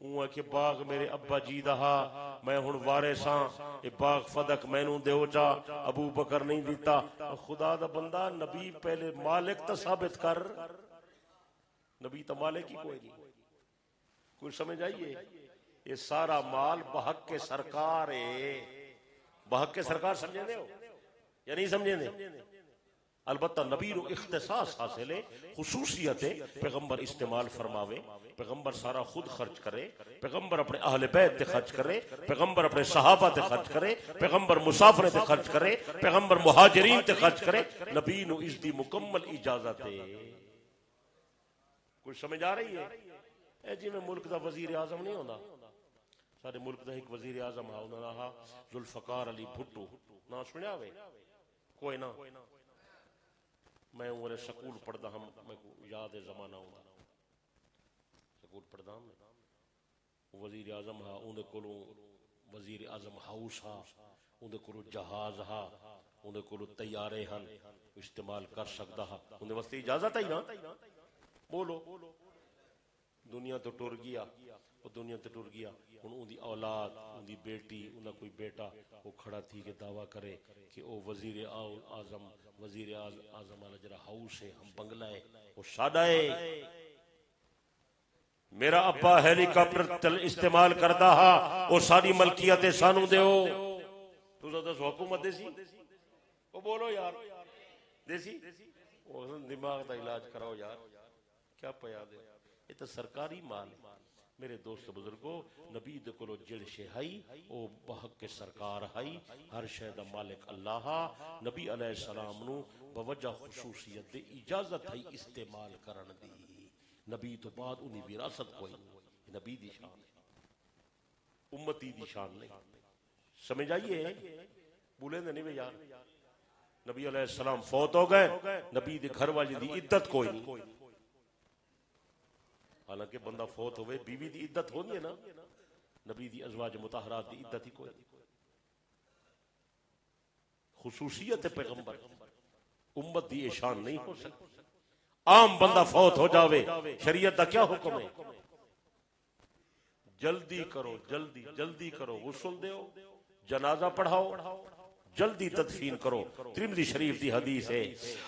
اوہ کہ باغ میرے ابا جی دہا، میں ہن وارثاں، اے باغ فدق مینوں دیو جا، ابو بکر نہیں دیتا۔ خدا دا بندہ، نبی پہلے مالک تا ثابت کر، نبی تا مالک ہی کوئی نہیں۔ کچھ سمجھ آئیے؟ یہ سارا مال بحق کے سرکار ہے، بحق کے سرکار سمجھے دے ہو یا نہیں سمجھے دے؟ البتہ نبی رو اختصاص حاصل ہے، خصوصیت ہے، پیغمبر استعمال فرماوے، پیغمبر سارا خود خرچ کرے، پیغمبر اپنے اہل بیت تے خرچ کرے، پیغمبر اپنے صحابہ تے خرچ کرے، پیغمبر مسافر تے خرچ کرے، پیغمبر مہاجرین تے خرچ کرے، نبی نو اس دی مکمل اجازت ہے۔ کچھ سمجھ آ رہی ہے؟ اے جی میں ملک دا وزیر اعظم نہیں ہونا، سارے ملک دا ایک وزیر اعظم ہے، انہوں نے کہا ذوالفقار علی بھٹو، نہ سنیا ہوئے کوئی نہ؟ میں انہیں سکول پڑھتا ہم، میں یاد ہے زمانہ ہوں سکول پڑھتا ہم، وزیر اعظم ہا، اندھے کولوں وزیر اعظم ہاؤس ہا، اندھے کولوں جہاز ہا، اندھے کولوں تیارے ہن، استعمال کر سکتا ہا، اندھے واسطے اجازت ہے نا؟ بولو، دنیا تو ٹر گیا، وہ دنیا تو ٹر گیا، ان دی اولاد، ان دی بیٹی، انہا کوئی بیٹا وہ کھڑا تھی کہ دعویٰ کرے کہ وہ وزیر اعظم، وزیر اعظم والا جرا ہاؤس ہے، ہم بنگلہ ہے، وہ سادہ ہے۔ میرا ابا ہیلی کاپٹر استعمال کرتا ہا، وہ ساری ملکیت سانو دیو۔ تو زیادہ سو حکومت دیسی، وہ بولو یار دیسی، وہ دماغ دا علاج کراؤ یار، کیا پیا دے، یہ تو سرکاری مال ہے۔ میرے دوست بزرگو، نبی دے کولو جڑ شے ہائی او بحق کے سرکار ہائی، ہر شے دا مالک اللہ۔ نبی علیہ السلام نو بوجہ خصوصیت دے اجازت ہے استعمال کرن دی، نبی تو بعد انہی وراثت کوئی نہیں، نبی دی شان ہے، امتی دی شان نہیں۔ سمجھ آئیے؟ بولے نہیں بھئی یار، نبی علیہ السلام فوت ہو گئے، نبی دے گھر والی دی عدت کوئی نہیں، حالانکہ بندہ فوت ہوئے بیوی دی عدت ہوگی نا، نبی دی ازواج مطہرات دی عدت ہی کوئی، خصوصیت پیغمبر، امت دی شان نہیں ہو سکتی۔ عام بندہ فوت ہو جاوے، شریعت دا کیا حکم ہے؟ جلدی کرو، جلدی جلدی کرو، غسل دیو، جنازہ پڑھاؤ، جلدی تدفین کرو۔ ترمذی شریف دی حدیث ہے،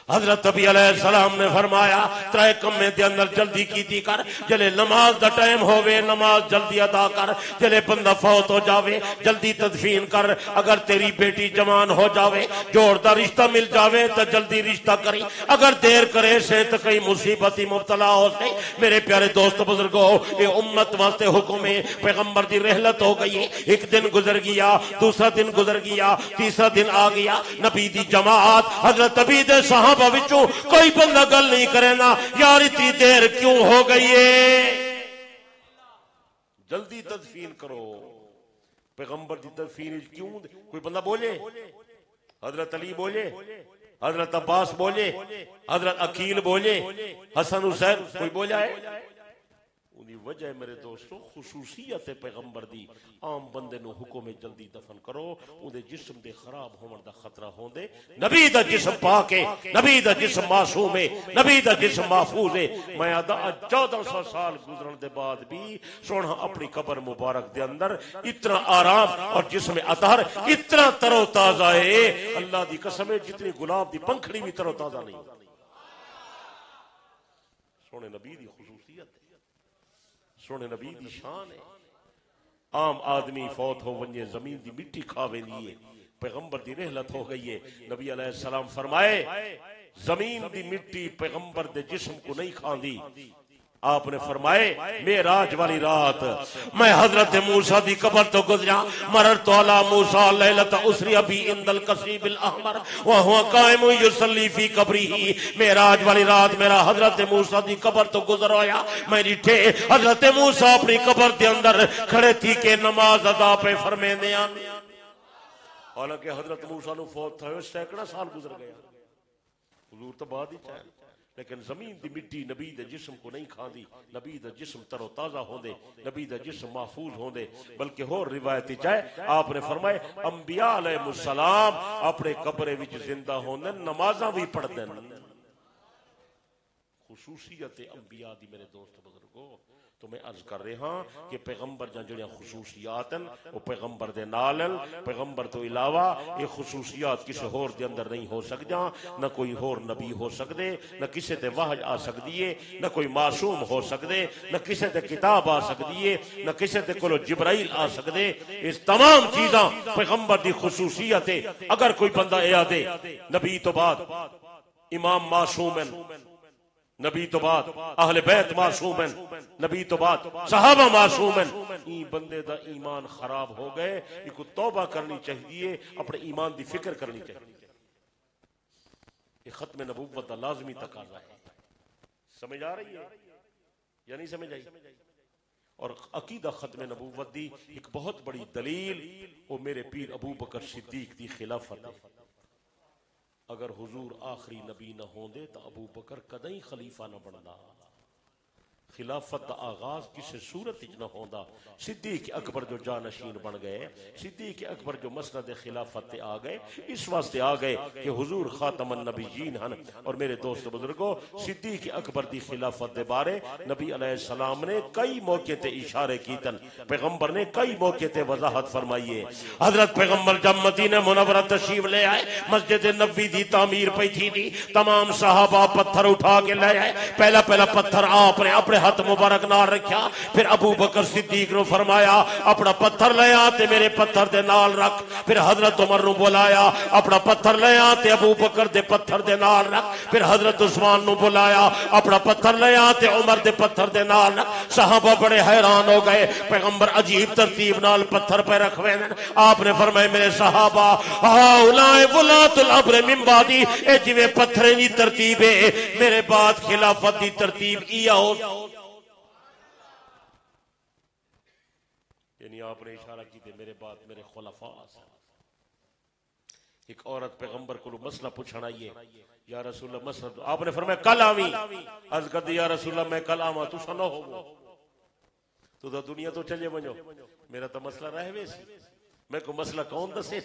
حضرت نبی علیہ السلام نے فرمایا ترائے کمے دے اندر جلدی کیتی کر، جلے نماز دا ٹائم ہووے نماز جلدی ادا کر، جلے بندہ فوت ہو جاوے جلدی تدفین کر، اگر تیری بیٹی جوان ہو جاوے جوڑ دا رشتہ مل جاوے تو جلدی رشتہ کری، اگر دیر کرے سے تو کئی مصیبتی مبتلا ہو سے۔ میرے پیارے دوست بزرگو، یہ امت واسطے حکم ہے، پیغمبر دی رحلت ہو گئی، ایک دن گزر گیا، دوسرا دن گزر گیا، تیسرا دن آ گیا، نبی دی جماعت حضرت نبی دے صحابہ وچوں کوئی بندہ گل نہیں کرے نا یار اتنی دیر کیوں ہو گئی ہے، جلدی تدفین کرو۔ پیغمبر دی تدفین کیوں کوئی بندہ بولے؟ حضرت علی بولے، حضرت عباس بولے، حضرت عقیل بولے، حسن حسین کوئی بولا ہے؟ انہی وجہ میرے دوستو خصوصیت پیغمبر دی عام بندے نو حکم جلدی دفن کرو، اندے جسم دے خراب ہون دا خطرہ ہون دے. نبی دا جسم پاک ہے، نبی دا جسم معصوم ہے، نبی دا جسم محفوظ ہے. میں آدھا 1400 سال گزرن دے بعد بھی سونا اپنی قبر مبارک دے اندر اتنا آرام اور جسم اطہر اتنا تر و تازہ ہے. اللہ دی قسم ہے جتنی گلاب دی پنکھڑی بھی تر و تازہ نہیں. سونے نبی دی خصوصیت ہے، سونے نبی دی شان ہے. عام آدمی فوت ہو ونجے زمین دی مٹی کھاوے لیے، پیغمبر دی رحلت ہو گئی ہے. نبی علیہ السلام فرمائے زمین دی مٹی پیغمبر دے جسم کو نہیں کھاندی. آپ نے فرمائے معراج والی رات میں حضرت موسیٰ دی قبر تو گزرا، مررت علی موسیٰ لیلۃ اسری بی عند القصیب الاحمر وہو قائم یصلی فی قبرہ. معراج والی رات میرا حضرت موسیٰ دی قبر تو گزر ہویا، میں ڈٹھے حضرت موسیٰ اپنی قبر دے اندر کھڑے تھی کہ نماز ادا پہ فرمیندے آنے. حالانکہ حضرت موسیٰ نو فوت تھا سینکڑا سال گزر گیا، حضور تو بعد ہی چاہے، لیکن زمین دی مٹی نبی دے جسم کو نہیں کھاندی. نبی دا جسم تر و تازہ ہوندے، نبی دا جسم محفوظ ہوندے. بلکہ اور روایتی چاہے آپ نے فرمائے انبیاء علیہ السلام اپنے قبرے وچ زندہ ہوندے نمازاں بھی پڑھ دیں. خصوصیت انبیاء دی میرے دوست بزرگو. تو میں عرض کر رہا ہاں کہ پیغمبر جڑیاں خصوصیات ہیں وہ پیغمبر دے نال، پیغمبر تو علاوہ یہ خصوصیات کسی ہور دے اندر نہیں ہو سکدیاں. نہ کوئی ہور نبی ہو سکدے، نہ کسی تے وحی آ سکدی ہے، نہ کوئی معصوم ہو سکدے، نہ کسی تے کتاب آ سکدی ہے، نہ کسی تے کولو جبرائیل آ سکدے. اس تمام چیزاں پیغمبر دی خصوصیت ہے. اگر کوئی بندہ اے آدے نبی تو بعد امام معصوم ہیں، نبی تو بعد اہل بیت معصوم ہیں، نبی تو بعد صحابہ معصوم ہیں، این بندے دا ایمان خراب ہو گئے. ان کو توبہ کرنی چاہیے، اپنے ایمان دی فکر کرنی چاہیے. یہ ختم نبوت دا لازمی تقاضا ہے. سمجھ آ رہی ہے یا نہیں سمجھ آئی؟ اور عقیدہ ختم نبوت دی ایک بہت بڑی دلیل وہ میرے پیر ابو بکر صدیق دی خلافت ہے. اگر حضور آخری نبی نہ ہوندے تو ابو بکر کدیں خلیفہ نہ بندا. خلافت دا آغاز کسی صورت نہ ہوندا. صدیق اکبر جو جانشین بن گئے، صدیق اکبر جو مسند خلافت تے آ گئے، اس واسطے آ گئے کہ حضور خاتم النبیین ہیں. اور میرے دوست بزرگوں صدیق اکبر دی خلافت دے بارے نبی علیہ السلام نے کئی موقع تے اشارے کیتن، پیغمبر نے کئی موقع تے وضاحت فرمائی ہے. حضرت پیغمبر جب مدینہ منورہ تشریف لے آئے، مسجد نبوی دی تعمیر پئی تھی دی، تمام صحابہ پتھر اٹھا کے لے آئے. پہلا پتھر آپ نے اپنے ہاتھ مبارک نال رکھیا. پھر ابو بکر صدیق نے فرمایا اپنا پتھر لے آ تے میرے پتھر دے نال رکھ. پھر حضرت عمر نے بلایا اپنا پتھر لے آ تے ابو بکر دے پتھر دے نال رکھ. پھر حضرت عثمان نے بلایا اپنا پتھر لے آ تے عمر دے پتھر دے نال رکھ. صحابہ بڑے حیران ہو گئے، پیغمبر عجیب ترتیب نال پتھر پہ رکھوے. آپ نے فرمایا میرے صحابہ ہؤلاء ولاۃ الامر من بعدی، اے جویں پتھریں دی ترتیب ہے میرے بعد خلافت دی ترتیب ای ہو. یعنی آپ نے اشارہ کی تھے میرے بعد میرے خلفاء. ایک عورت پیغمبر کو مسئلہ پوچھنا آئیے، یا رسول اللہ مسئلہ، آپ نے فرمایا کل آویں. عرض کر دی یا رسول اللہ میں کل آواں تو سنو ہو تو دنیا تو چلے ونجو، میرا تو مسئلہ رہ ویسی. میں کو مسئلہ کون دسے؟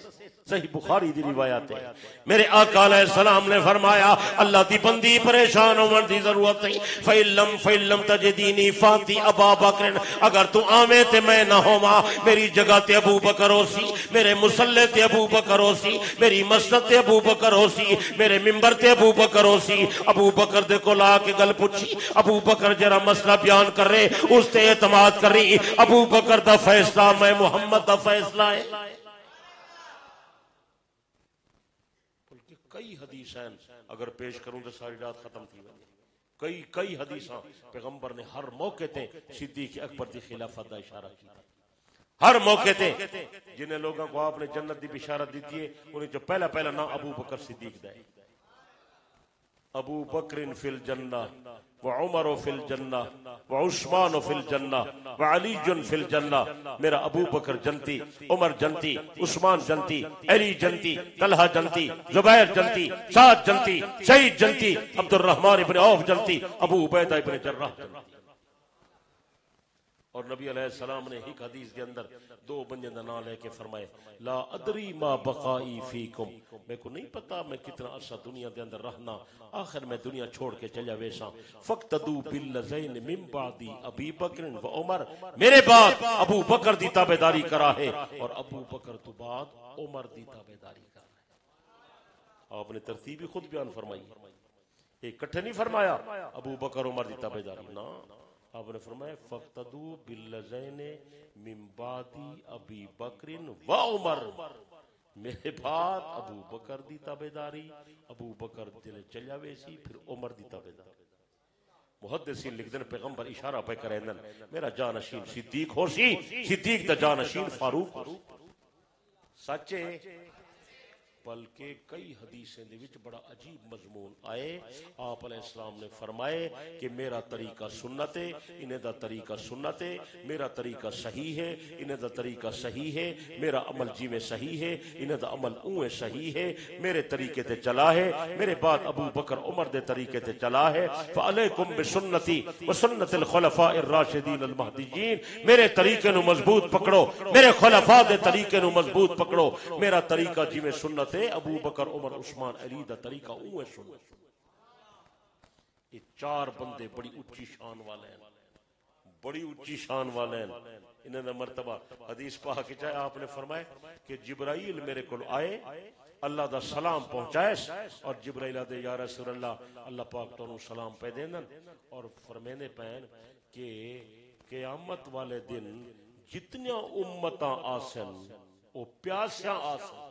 صحیح بخاری دی روایات ہے. میرے آقا علیہ السلام نے فرمایا اللہ دی بندی پریشان ہون دی ضرورت نہیں. فَإِلَّمْ تَجِدِينِي فَاتِ أَبَا بَكْرٍ، اگر تو آویں تے میں نہ ہوواں، میری جگہ تے ابو بکر ہو سی، میرے مصلی تے ابو بکر ہو سی، میری مسجد تے ابو بکر ہو سی، میرے منبر تے ابو بکر ہو سی. ابو بکر دے کول آ کے گل پوچھی. ابو بکر جرا مسئلہ بیان کر رہے، اس تے اعتماد کر رہی. ابو بکر دا فیصلہ میں محمد دا فیصلہ ہے. کئی حدیثیں اگر پیش کروں تو ساری رات ختم تھی وے. کئی حدیثاں پیغمبر نے ہر موقع تے صدیق اکبر دی خلافت دا اشارہ کیا. ہر موقع تے جنہیں لوگوں کو آپ نے جنت دی بشارت دیتی ہے انہیں جو پہلا نام ابو بکر صدیق دا ہے. ابو بکر فی الجنہ وعمر فی الجنہ وعثمان فی الجنہ وعلی فی الجنہ، میرا ابو بکر جنتی، عمر جنتی، عثمان جنتی، علی جنتی، طلحہ جنتی، زبیر جنتی، سعد جنتی، سعید جنتی، عبد الرحمن ابن عوف جنتی، ابو عبیدہ ابن جراح جنتی۔ اور نبی علیہ السلام نے ایک حدیث کے اندر دو بندے دا نام لے کے فرمائے لا ادری ما بقائی فیکم، میں کو نہیں پتا میں کتنا عرصہ دنیا دے اندر رہنا، آخر میں دنیا چھوڑ کے چلیا ویسا، فقتدو باللذین من بعدی ابی بکر و عمر، میرے بعد ابو بکر دی تابعداری کرا ہے اور ابو بکر تو بعد عمر دی تابعداری کرا ہے۔ آپ نے ترتیبی خود بیان فرمائی، ایک کٹھے نہیں فرمایا ابو بکر عمر دی تابعداری، نا آپ نے فرمایا فقتدو باللذین من بعدی ابی بکر و عمر، میرے بعد ابو بکر دی تابعداری، ابو بکر دل چلیا ویسی، پھر عمر دی تابعداری۔ محدثین لکھ دن پیغمبر اشارہ پہ کریں دن میرا جانشین صدیق ہو سی، صدیق دا جانشین فاروق ہو سی، سچے بلکہ کئی حدیثیں دے وچ بڑا عجیب مضمون آئے، آپ علیہ السلام نے فرمائے کہ میرا طریقہ سنت ہے، انہیں دا طریقہ سنت ہے، میرا طریقہ صحیح ہے، انہیں دا طریقہ صحیح ہے، میرا عمل جی میں صحیح ہے، انہیں دا عمل اوے صحیح ہے، میرے طریقے تے چلا ہے، میرے بعد ابو بکر عمر دے طریقے تے چلا ہے، فعلیکم بسنتی وسنت الخلفاء الراشدین المہدیین، میرے طریقے نو مضبوط پکڑو، میرے خلفاء دے طریقے نو مضبوط پکڑو، میرا طریقہ جی میں سنت ابو بکر عمر عثمان علی دا طریقہ اوہ سنو۔ یہ چار بندے بڑی اچھی شان والے ہیں، بڑی اچھی شان والے ہیں، انہوں نے مرتبہ حدیث پاک چاہے آپ نے فرمائے کہ جبرائیل میرے کو آئے اللہ دا سلام پہنچائے اور جبرائیل دے یا رسول اللہ اللہ پاک تو انہوں سلام پہ دیں اور فرمینے پہن کہ قیامت والے دن جتنیاں امتاں آسن وہ پیاسیاں آسن،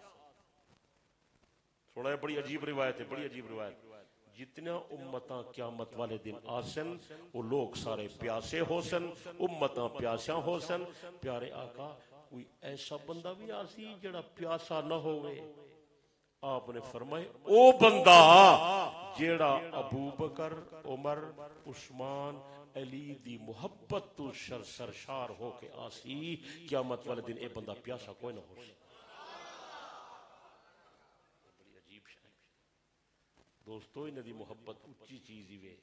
تھوڑا ہے بڑی عجیب روایت ہے، بڑی عجیب روایت، جتنا امتاں قیامت والے دن آسن وہ لوگ سارے پیاسے ہو سن، امتاں پیاسیاں ہو سن، پیارے آقا کوئی ایسا بندہ بھی آسی جڑا پیاسا نہ ہوئے؟ آپ نے فرمائے او بندہ جیڑا ابو بکر عمر عثمان علی دی محبت تو سرشار ہو کے آسی، قیامت والے دن اے بندہ پیاسا کوئی نہ ہو سی۔ دوستو انہیں دی محبت اچھی چیز ہی وے،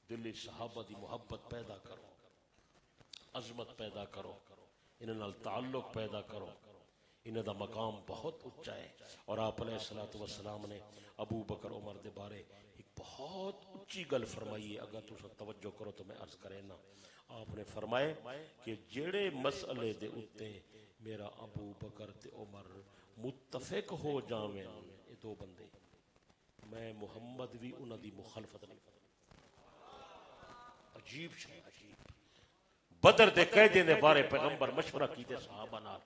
دل صحابہ دی محبت پیدا کرو، عظمت پیدا کرو، انہیں نال تعلق پیدا کرو، انہیں دا مقام بہت اچھا ہے۔ اور آپ علیہ السلام نے ابو بکر عمر دے بارے ایک بہت اچھی گل فرمائی ہے، اگر تو سب توجہ کرو تو میں عرض کرے نا، آپ نے فرمائے کہ جڑے مسئلے دے اتے میرا ابو بکر تے عمر متفق ہو جاویں، یہ دو بندے، میں محمد بھی انہاں دی مخالفت نہیں کرتا۔ عجیب شے، عجیب۔ بدر دے قیدی دے بارے پیغمبر مشورہ کیتے صحابہ نال،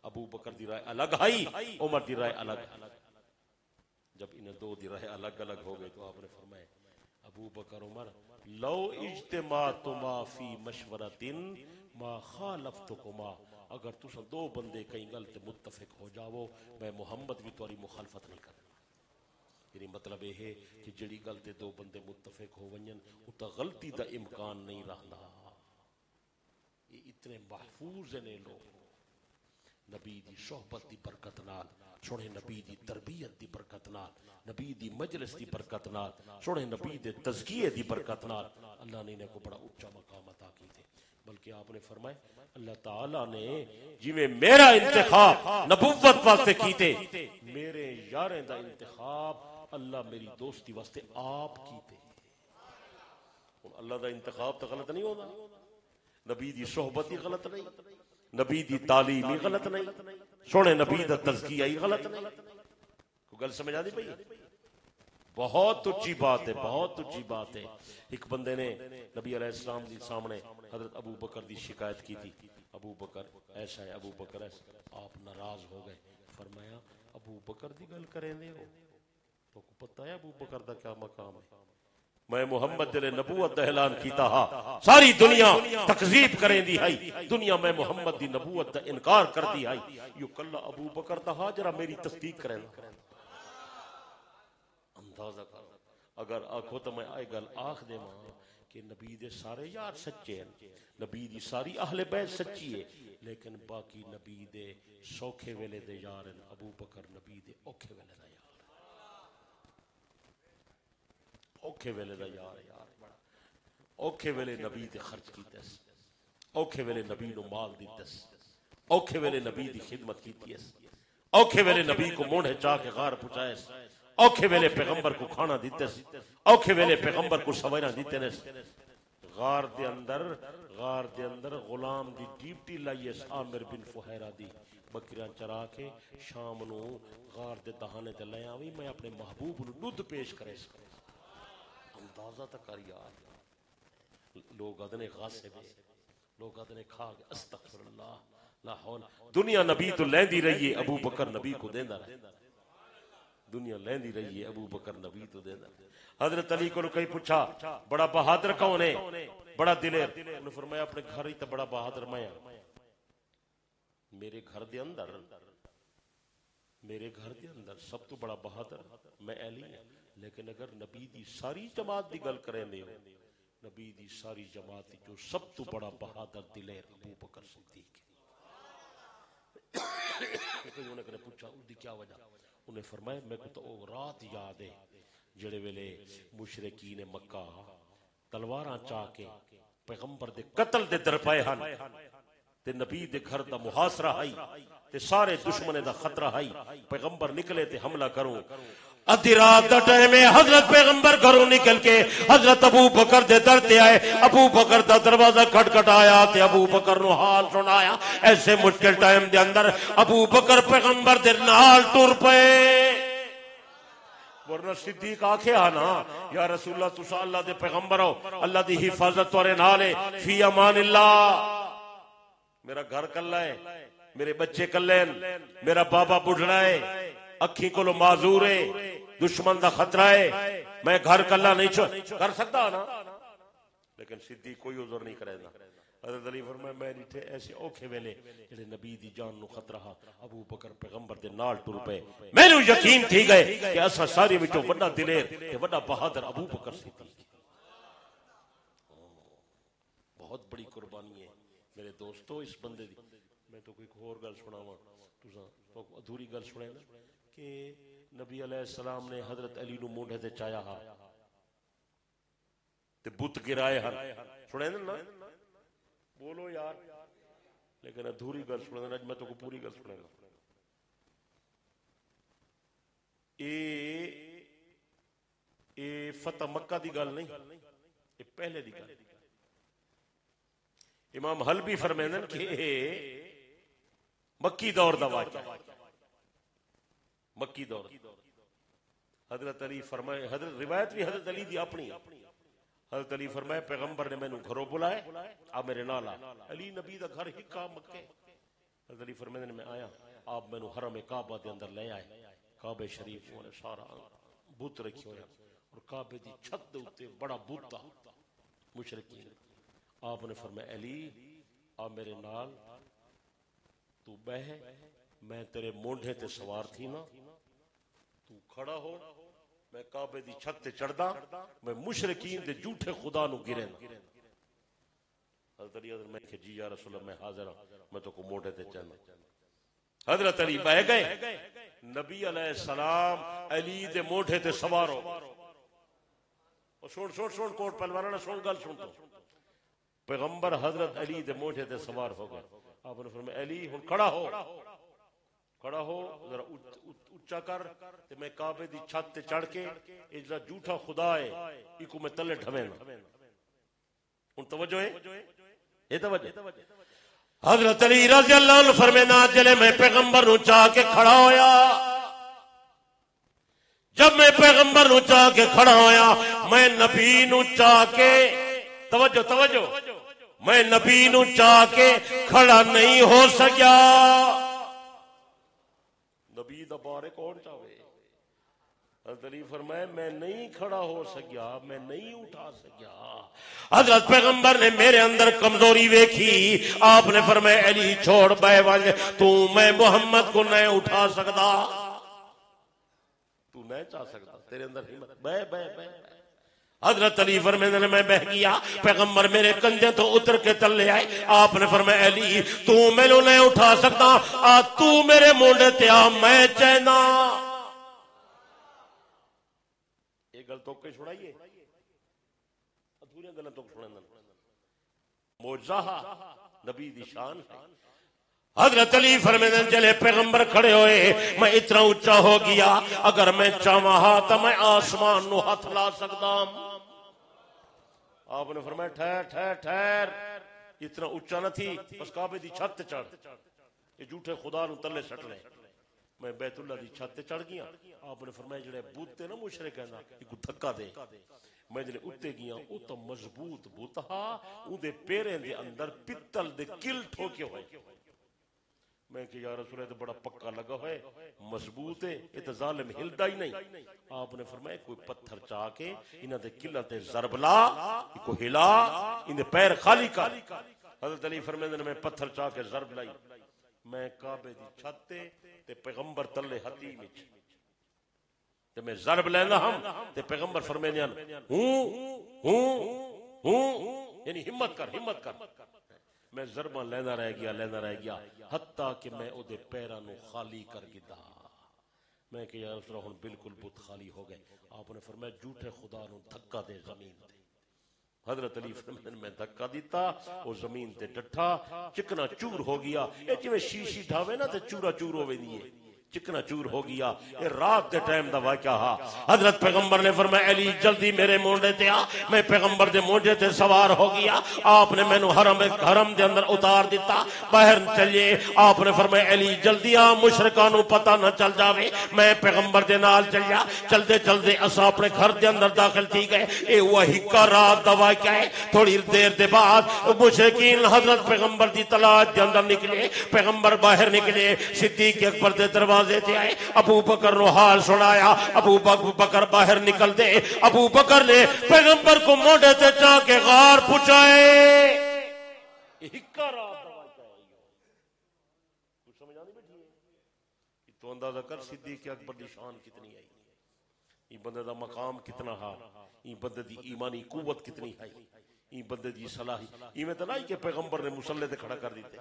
ابو بکر دی رائے الگ آئی، عمر دی رائے الگ، جب انہیں دو دی رائے الگ الگ ہو گئی تو آپ نے فرمایا ابو بکر عمر لو اجتماعتما فی مشورۃ ما خالفتکما، اگر تسا دو بندے کئی گل تے متفق ہو جاؤ میں محمد بھی تمہاری مخالفت نہیں کرنا۔ یعنی مطلب یہ ہے کہ جڑی گل تے دو بندے متفق ہو ونجن اتا غلطی دا امکان نہیں رہنا۔ یہ اتنے محفوظ نے لوگ نبی دی صحبت دی برکت نال، سونے نبی دی تربیت دی برکت نال، نبی دی مجلس دی برکت نال، سونے نبی دے تزکیے دی برکت نال اللہ نے انہیں کو بڑا اچھا مقام عطا کی تھے۔ بلکہ آپ نے فرمائے اللہ تعالیٰ نے جی میں میرا انتخاب نبوت واسطے کیتے، میرے یاریں دا انتخاب اللہ میری دوستی واسطے آپ کیتے۔ اللہ دا انتخاب تو غلط نہیں ہونا، نبی دی صحبت ہی غلط نہیں، نبی دی تعلیم ہی غلط نہیں، سونے نبی دا تزکیہ ہی غلط نہیں۔ کوئی گل سمجھ آتی پئی؟ بہت اچھی بات ہے، بہت اچھی بات ہے۔ ایک بندے نے نبی علیہ السلام دی سامنے حضرت ابو بکر دی شکایت کی تھی، ابو بکر ایسا ہے، ابو بکر ایسا، آپ ناراض ہو گئے، فرمایا ابو بکر دی گل کریں دے ہو تو کو پتہ ہے ابو بکر دا کیا مقام ہے؟ میں محمد دل نبوت دا اعلان کیتا ہا، ساری دنیا تکذیب کریں دی ہے، دنیا میں محمد دی نبوت دا انکار کر دی ہے، یو کلا ابو بکر دا ہا جرا میری تصدیق کریں۔ اندازہ کر اگر آکھو تو میں آئے گل آکھ دے ماں کہ نبی دے سارے یار سچے ہیں، نبی دی ساری اہل بیت سچی ہے، لیکن باقی نبی دے سوکھے ویلے دے یار ہیں۔ ابو بکر نبی دے اوکھے ویلے دا یار، اوکھے ویلے دا یار بڑا اوکھے ویلے نبی دے خرچ کیتس، اوکھے ویلے نبی نو مال دیتس، اوکھے ویلے نبی دی خدمت کیتیس، اوکھے ویلے نبی کو موڑے چاہ کے غار پہنچائس، اوکھے ویلے پیغمبر کو کھانا دیتس، اوکھے ویلے پیغمبر کو سویرا دیتنس۔ غار دے اندر غلام دی ڈیوٹی لائیس عامر بن فہیرہ دی، بکریاں چرا کے شام نو غار دے دہانے تے لے آویں، میں اپنے محبوب نو دودھ پیش کرے سکوں۔ اندازہ تک کر یار، لوگ ادنے غاصب ہے، لوگ ادنے کھا گئے، استغفر اللہ لا حول۔ دنیا نبی تو لیندی رہی ہے، ابو بکر نبی کو دیندا رہے، دنیا لیندی رہی ہے، ابو بکر نبی تو دیندا رہے۔ حضرت علی کو کہیں پوچھا بڑا بہادر کون ہے، بڑا دلیر؟ انہوں نے فرمایا اپنے گھر ہی تو بڑا بہادر میں ہوں، میرے گھر دے اندر سب تو بڑا بہادر میں علی ہوں، لیکن اگر نبی دی ساری جماعت دی گل کریں دے ہو، نبی دی ساری جماعت جو سب تو بڑا بہادر دلیر ابو بکر صدیق ہے۔ انہوں نے پوچھا اس دی کیا وجہ؟ انہوں نے فرمایا میں کو تو وہ رات یاد ہے جڑے ویلے مشرکین مکہ تلواراں چاہ کے پیغمبر دے قتل دے درپائے ہن تے نبی دے گھر دا محاصرہ ہائی تے سارے دشمنے دا خطرہ ہائی، پیغمبر نکلے تے حملہ کروں، ادھی رات دا ٹائم ہے، حضرت پیغمبر گھروں نکل کے حضرت ابو بکر دے در تے آئے، ابو بکر دا دروازہ کھٹکھٹایا تے ابو بکر نو حال سنایا۔ ایسے مشکل ٹائم دے اندر ابو بکر پیغمبر دے نال ٹر پئے، ورنہ صدیق آکھے آنا یا رسول اللہ تسا اللہ دے پیغمبر ہو، اللہ دی حفاظت تورے نالے، فی امان اللہ، میرا گھر کلا ہے، میرے بچے کلے ہیں، میرا بابا بڑھڑا ہے، اکھی کو لو معذور ہے، دشمن دا خطرہ ہے، میں گھر کلا نہیں کر سکتا نا، لیکن صدیق کوئی عذر نہیں کرے نا۔ حضرت علی فرمائے میں نیٹھے ایسے اوکھے ویلے جڑے نبی دی جان نو خطرہ، ابو بکر پیغمبر دے نال ٹر پئے، میں نو یقین تھی گئے کہ اسا ساری وچوں وڈا دلیر تے وڈا بہادر ابو بکر صدیق۔ بہت بڑی قربانی ہے میرے دوستو اس بندے دی۔ میں تو کوئی اور گل سناواں، تساں تو ادھوری گل سنے نا کہ نبی علیہ السلام نے حضرت علی نو مونڈے تے چایا ہا تے بت گرائے ہن، سنے نا؟ بولو یار، لیکن ادھوری گل سنے نا، میں تو کو پوری گل سنے گا۔ اے فتح مکہ دی گل نہیں، اے پہلے دی گل۔ امام حلبی فرمیندن کہ مکی دور دا واقعہ، مکی دور۔ حضرت علی فرمائے، حضرت روایت بھی حضرت علی دی اپنی، حضرت علی فرمائے پیغمبر نے میں نو گھروں بلائے، آپ میرے نال آ، علی نبی دا گھر ہی کا مکے۔ حضرت علی فرمائے میں آیا، آپ میں نو حرم کعبہ دے اندر لے آئے، کعبہ شریف نے سارا بت رکھی ہویا، اور کعبے دی چھت دے اوتے بڑا بت تھا مشرکین۔ آپ نے فرمایا علی آپ میرے نال تو بہ، میں تیرے مونڈے تے سوار تھی نا، تو کھڑا ہو، میں کعبے دی چھت تے چڑھدا، میں مشرکین دے جھوٹے خدا نو گرے نا۔ حضرت علی میں کہ جی یا رسول اللہ میں حاضر ہوں، میں تو کو مونڈے تے چلنا۔ حضرت علی بہ گئے، نبی علیہ السلام علی دے مونڈے تے سوار ہو، سن کوٹ پہلوانا نہ سن گل سن تو، پیغمبر حضرت علی دے موٹے تے سوار ہو گئے۔ آپ نے فرمایا علی ہن کھڑا ہو، کھڑا ہو، ذرا اونچا کر تے میں کعبے دی چھت تے چڑھ کے اے جڑا جھوٹا خدا ہے ایکو میں تلے ڈھوینا۔ ہن توجہ ہے، اے توجہ۔ حضرت علی رضی اللہ عنہ فرمایا جلے میں پیغمبر نو چاہ کے کھڑا ہویا، جب میں پیغمبر نو چاہ کے کھڑا ہویا، میں نبی نو چاہ کے، توجہ توجہ، میں نبی نو چاہ کے کھڑا نہیں ہو سکیا۔ نبی دا بارے کون چاہے؟ حضرت علی فرمائے میں نہیں کھڑا ہو سکیا، میں نہیں اٹھا سکیا۔ حضرت پیغمبر نے میرے اندر کمزوری ویکھی، آپ نے فرمایا علی چھوڑ بے وجہ تو میں محمد کو نہیں اٹھا سکتا، تو نہیں میں چاہ سکتا تیرے اندر ہمت بے بے بے حضرت علی فرماتے ہیں میں بہ گیا پیغمبر میرے کندھے تو اتر کے تلے آئے آپ نے فرمایا علی تو مینوں نہیں اٹھا سکتا تو میرے مونڈے تے آ میں چینا یہ گل تو کے چھڑائیے ادھوریاں گلاں تو چھڑاندے معجزہ نبی دی شان ہے حضرت علی فرماتے ہیں چلے پیغمبر کھڑے ہوئے میں اتنا اونچا ہو گیا اگر میں چاہواں ہاں تو میں آسمان نو ہاتھ لا سکدا آپ نے فرمایا ٹھہر ٹھہر ٹھہر اتنا اونچا نہ تھی بس کعبے دی چھت چڑھ یہ جھوٹے خدا نو تلے سٹ لے میں بیت اللہ دی چھت تے چڑھ گیا آپ نے فرمایا جڑے بت تے نا مشرک کہنا ایک دھکا دے میں جڑے اتے گیا او تو مضبوط بت ہا او دے پیریں دے اندر پتل دے کل ٹھوکے ہوئے میں کہ یا رسول اللہ بڑا پکا لگا ہوئے مضبوط ہے یہ تو ظالم ہلدا ہی نہیں آپ نے فرمایا کوئی پتھر چاہ کے انہاں دے کلاں تے ضرب لا کو ہلا ان پیر خالی کر حضرت علی فرماتے ہیں میں پتھر چاہ کے ضرب لائی میں کعبے دی چھت تے پیغمبر تلے حتیم وچ تے میں ضرب لینا ہم تے پیغمبر فرماتے ہیں ہوں یعنی ہمت کر میں ضرباں لینا رہ گیا حتیٰ کہ میں او دے پیراں نو خالی کر گدا میں کہ یا رسول اللہ بالکل بت خالی ہو گئے آپ نے فرمایا جھوٹے خدا نو دھکا دے زمین تے حضرت علی فرماتے میں دھکا دیتا او زمین تے ڈٹھا چکنا چور ہو گیا اے جویں شیشی ڈھاوے نا تے چورا چور ہوے نہیں ہے چکنا چور ہو گیا یہ رات دے ٹائم دا واقعہ ہا حضرت پیغمبر نے فرمایا علی جلدی میرے مونڈے تے آ میں پیغمبر دے مونڈے تے سوار ہو گیا آپ نے مینوں حرم دے اندر اتار دیتا باہر چلے آپ نے فرمایا علی جلدی آ مشرکاں نو پتہ نہ چل جاوے میں پیغمبر دے نال چلیا چلدے چلدے اساں اپنے گھر دے اندر داخل تھی گئے اے وہی کا رات دا واقعہ ہے تھوڑی دیر دے بعد مشرکین حضرت پیغمبر دی تلاش دے اندر نکلے پیغمبر باہر نکلے صدیق اکبر دے دروازے تے آئے ابو بکر نو حال سنایا ابو بکر باہر نکل دے ابو بکر نے پیغمبر کو موڈے تے چاہ کے غار پہنچائے ہکا رات دا واقعہ ہے کچھ سمجھ آنی بیٹھی ہے تو اندازہ کر صدیق اکبر دی شان کتنی ہے یہ بندے دا مقام کتنا ہا یہ بندے دی ایمانی قوت کتنی ہے یہ بندے دی صلاحی یہ میں تو نہیں کہ پیغمبر نے مصلی تے کھڑا کر دیتے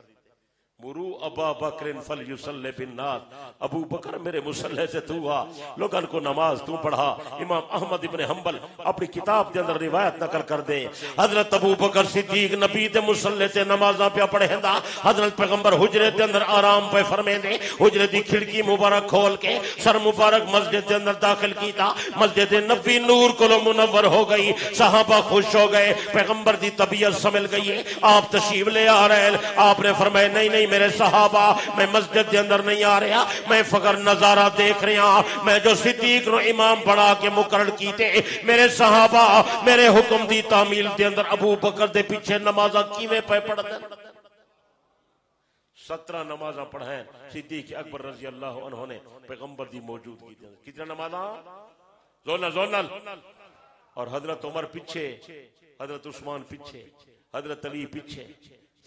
مرو ابا بکر فلیصلی بالناس ابو بکر میرے مصلی سے تو آ لوگوں کو نماز تو پڑھا امام احمد ابن حنبل اپنی کتاب کے اندر روایت نقل کر دے حضرت ابو بکر صدیق نبی دے مصلی سے نمازاں پہ پڑھیندا حضرت پیغمبر حجرے دے اندر آرام پہ فرمیندے حجرے دی کھڑکی مبارک کھول کے سر مبارک مسجد دے اندر داخل کیتا مسجد نبوی نور کو منور ہو گئی صحابہ خوش ہو گئے پیغمبر دی طبیعت سنبھل گئی ہے آپ تشریف لے آ رہے آپ نے فرمایا نہیں میرے صحابہ میں مسجد کے اندر نہیں آ رہا میں فقر نظارہ دیکھ رہا میں جو صدیق نو امام بڑھا کے مقرر کیتے میرے صحابہ میرے حکم دی تعمیل دے اندر ابو بکر دے پیچھے نمازاں کیویں پہ پڑھتے 17 نمازاں پڑھیں صدیق اکبر رضی اللہ عنہ نے پیغمبر دی موجودگی دے اندر کتنا نمازاں زونل اور حضرت عمر پیچھے حضرت عثمان پیچھے حضرت علی پیچھے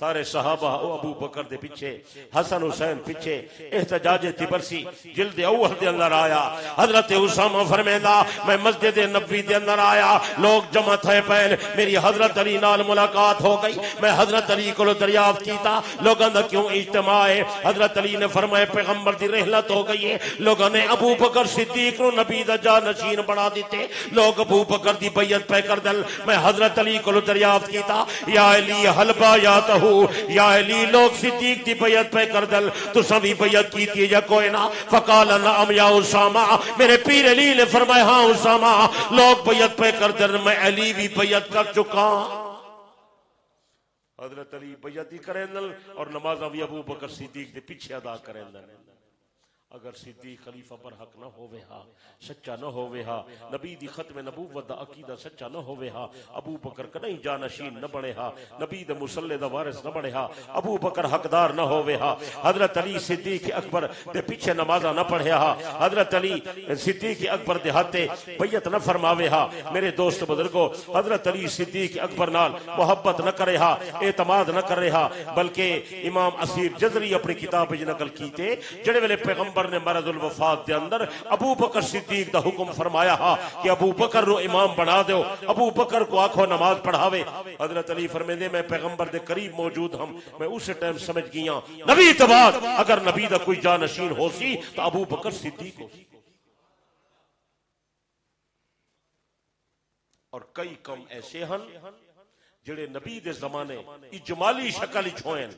سارے صحابہ او ابو بکر دے پیچھے حسن حسین پیچھے احتجاج تبرسی جلد اول دے اندر آیا حضرت اسامہ فرمیندہ میں مسجد نبوی دے اندر آیا لوگ جمع تھے پہل میری حضرت علی نال ملاقات ہو گئی میں حضرت علی کو دریافت کیتا لوگاں دا کیوں اجتماع ہے حضرت علی نے فرمایا پیغمبر دی رحلت ہو گئی ہے لوگاں نے ابو بکر صدیق نو نبی دا جانشین بنا دیتے لوگ ابو بکر دی بیعت پہ کر دل میں حضرت علی کو دریافت کیتا یا علی حلبا یا تہو یا علی لوگ صدیق دی بیعت پہ کر دل تو سبھی بیعت کیتی یا کوئی نہ فقال نعم یا اسامہ میرے پیر علی نے فرمایا ہاں اسامہ لوگ بیعت پہ کر دل میں علی بھی بیعت کر چکا حضرت علی بیعت ہی کریں دل اور نمازہ بھی ابو بکر صدیق دے پیچھے ادا کریں دل اگر صدیق خلیفہ پر حق نہ ہوئے ہا سچا نہ ہوئے ہا نبی دی ختم نبوت دا عقیدہ سچا نہ ہوئے ہا ابو بکر کدیں جانشین نہ بڑھے ہا نبی دا مصلی دا وارث نہ بڑھے ہا ابو بکر حقدار نہ ہوئے ہا حضرت علی صدیق اکبر دے پیچھے نمازہ نہ پڑھے ہا حضرت علی صدیق اکبر دے ہاتھے بیعت نہ فرماوے ہا میرے دوست بزرگو حضرت علی صدیق اکبر نال محبت نہ کرے ہا اعتماد نہ کرے ہا بلکہ امام اسیر جزری اپنی کتاب وچ نقل کیتے جڑے ویلے پیغمبر پیغمبر نے مرض الوفات دے اندر ابو بکر صدیق دا حکم فرمایا ہا کہ ابو بکر رو امام بنا دیو، ابو بکر کو آکھو نماز پڑھاوے۔ حضرت علی فرمیندے میں پیغمبر دے قریب موجود ہم، میں اس ٹائم سمجھ گیا نبی تباد اگر نبی دا کوئی جانشین ہو سی تو ابو بکر صدیق ہو سی۔ اور کئی کم ایسے ہن جڑے نبی دے زمانے اجمالی شکل چھوئیں،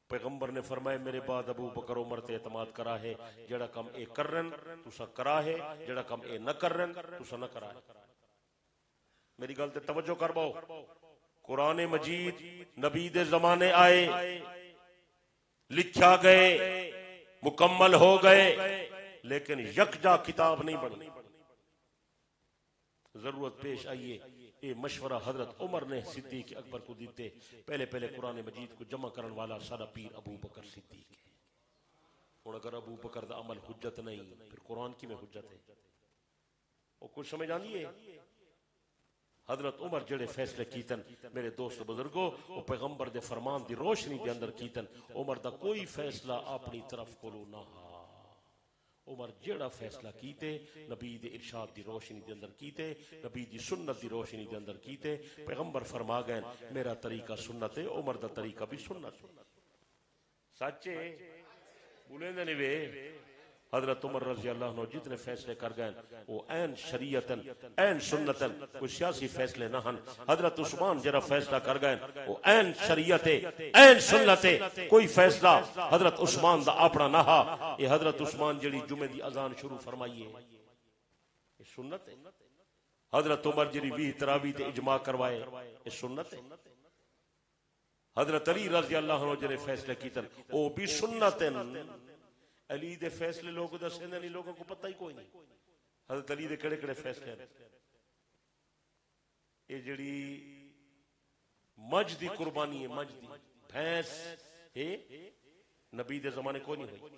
پیغمبر نے فرمائے میرے بعد ابو بکر عمر تے اعتماد کرا ہے، جڑا کم اے کرن تسا کرا ہے، جڑا کم اے نہ کرن تسا نہ کرا ہے۔ میری گل تے توجہ کر باؤ، قرآن مجید نبی دے زمانے آئے، لکھا گئے، مکمل ہو گئے، لیکن یکجا کتاب نہیں بنی۔ ضرورت پیش آئیے، یہ مشورہ حضرت عمر نے صدیق اکبر کو دیتے، پہلے قرآن مجید کو جمع کرن والا سارا پیر ابو بکر صدیق ہے۔ اور اگر ابو بکر دا عمل حجت نہیں پھر قرآن کی میں حجت ہے؟ اور کچھ سمجھ آندی ہے؟ حضرت عمر جڑے فیصلے کیتن میرے دوست بزرگوں، وہ پیغمبر دے فرمان دی روشنی دے اندر کیتن۔ عمر دا کوئی فیصلہ اپنی طرف کولو نہ ہا، عمر جیڑا فیصلہ کیتے نبی دے ارشاد دی روشنی دے اندر کیتے، نبی دی سنت دی روشنی دے اندر کیتے۔ پیغمبر فرما گئے میرا طریقہ سنت ہے، عمر دا طریقہ بھی سنت ہے۔ سچے بولیں دے نہیں وے؟ حضرت عمر رضی اللہ عنہ جتنے فیصلے کر گئے وہ این شریعتن این سنتن، کوئی سیاسی فیصلے نہ ہن۔ حضرت عثمان جرا فیصلہ کر گئے وہ این شریعت این سنت، کوئی فیصلہ حضرت عثمان دا اپنا نہ ہا۔ یہ حضرت عثمان جڑی جمعے دی اذان شروع فرمائیے یہ سنت ہے۔ حضرت عمر جڑی 20 تراویح تے اجماع کروائے یہ سنت ہے۔ حضرت علی رضی اللہ عنہ جڑے فیصلے کیتن وہ بھی سنت ہے۔ علی دے فیصلے لوگ دسے نہیں، لوگوں کو پتہ ہی کوئی نہیں حضرت علی دے کڑے کڑے فیصلے ہیں۔ یہ جڑی مجھ دی قربانی ہے، مجھ دی بھینس ہے، نبی دے زمانے کوئی نہیں ہوئی،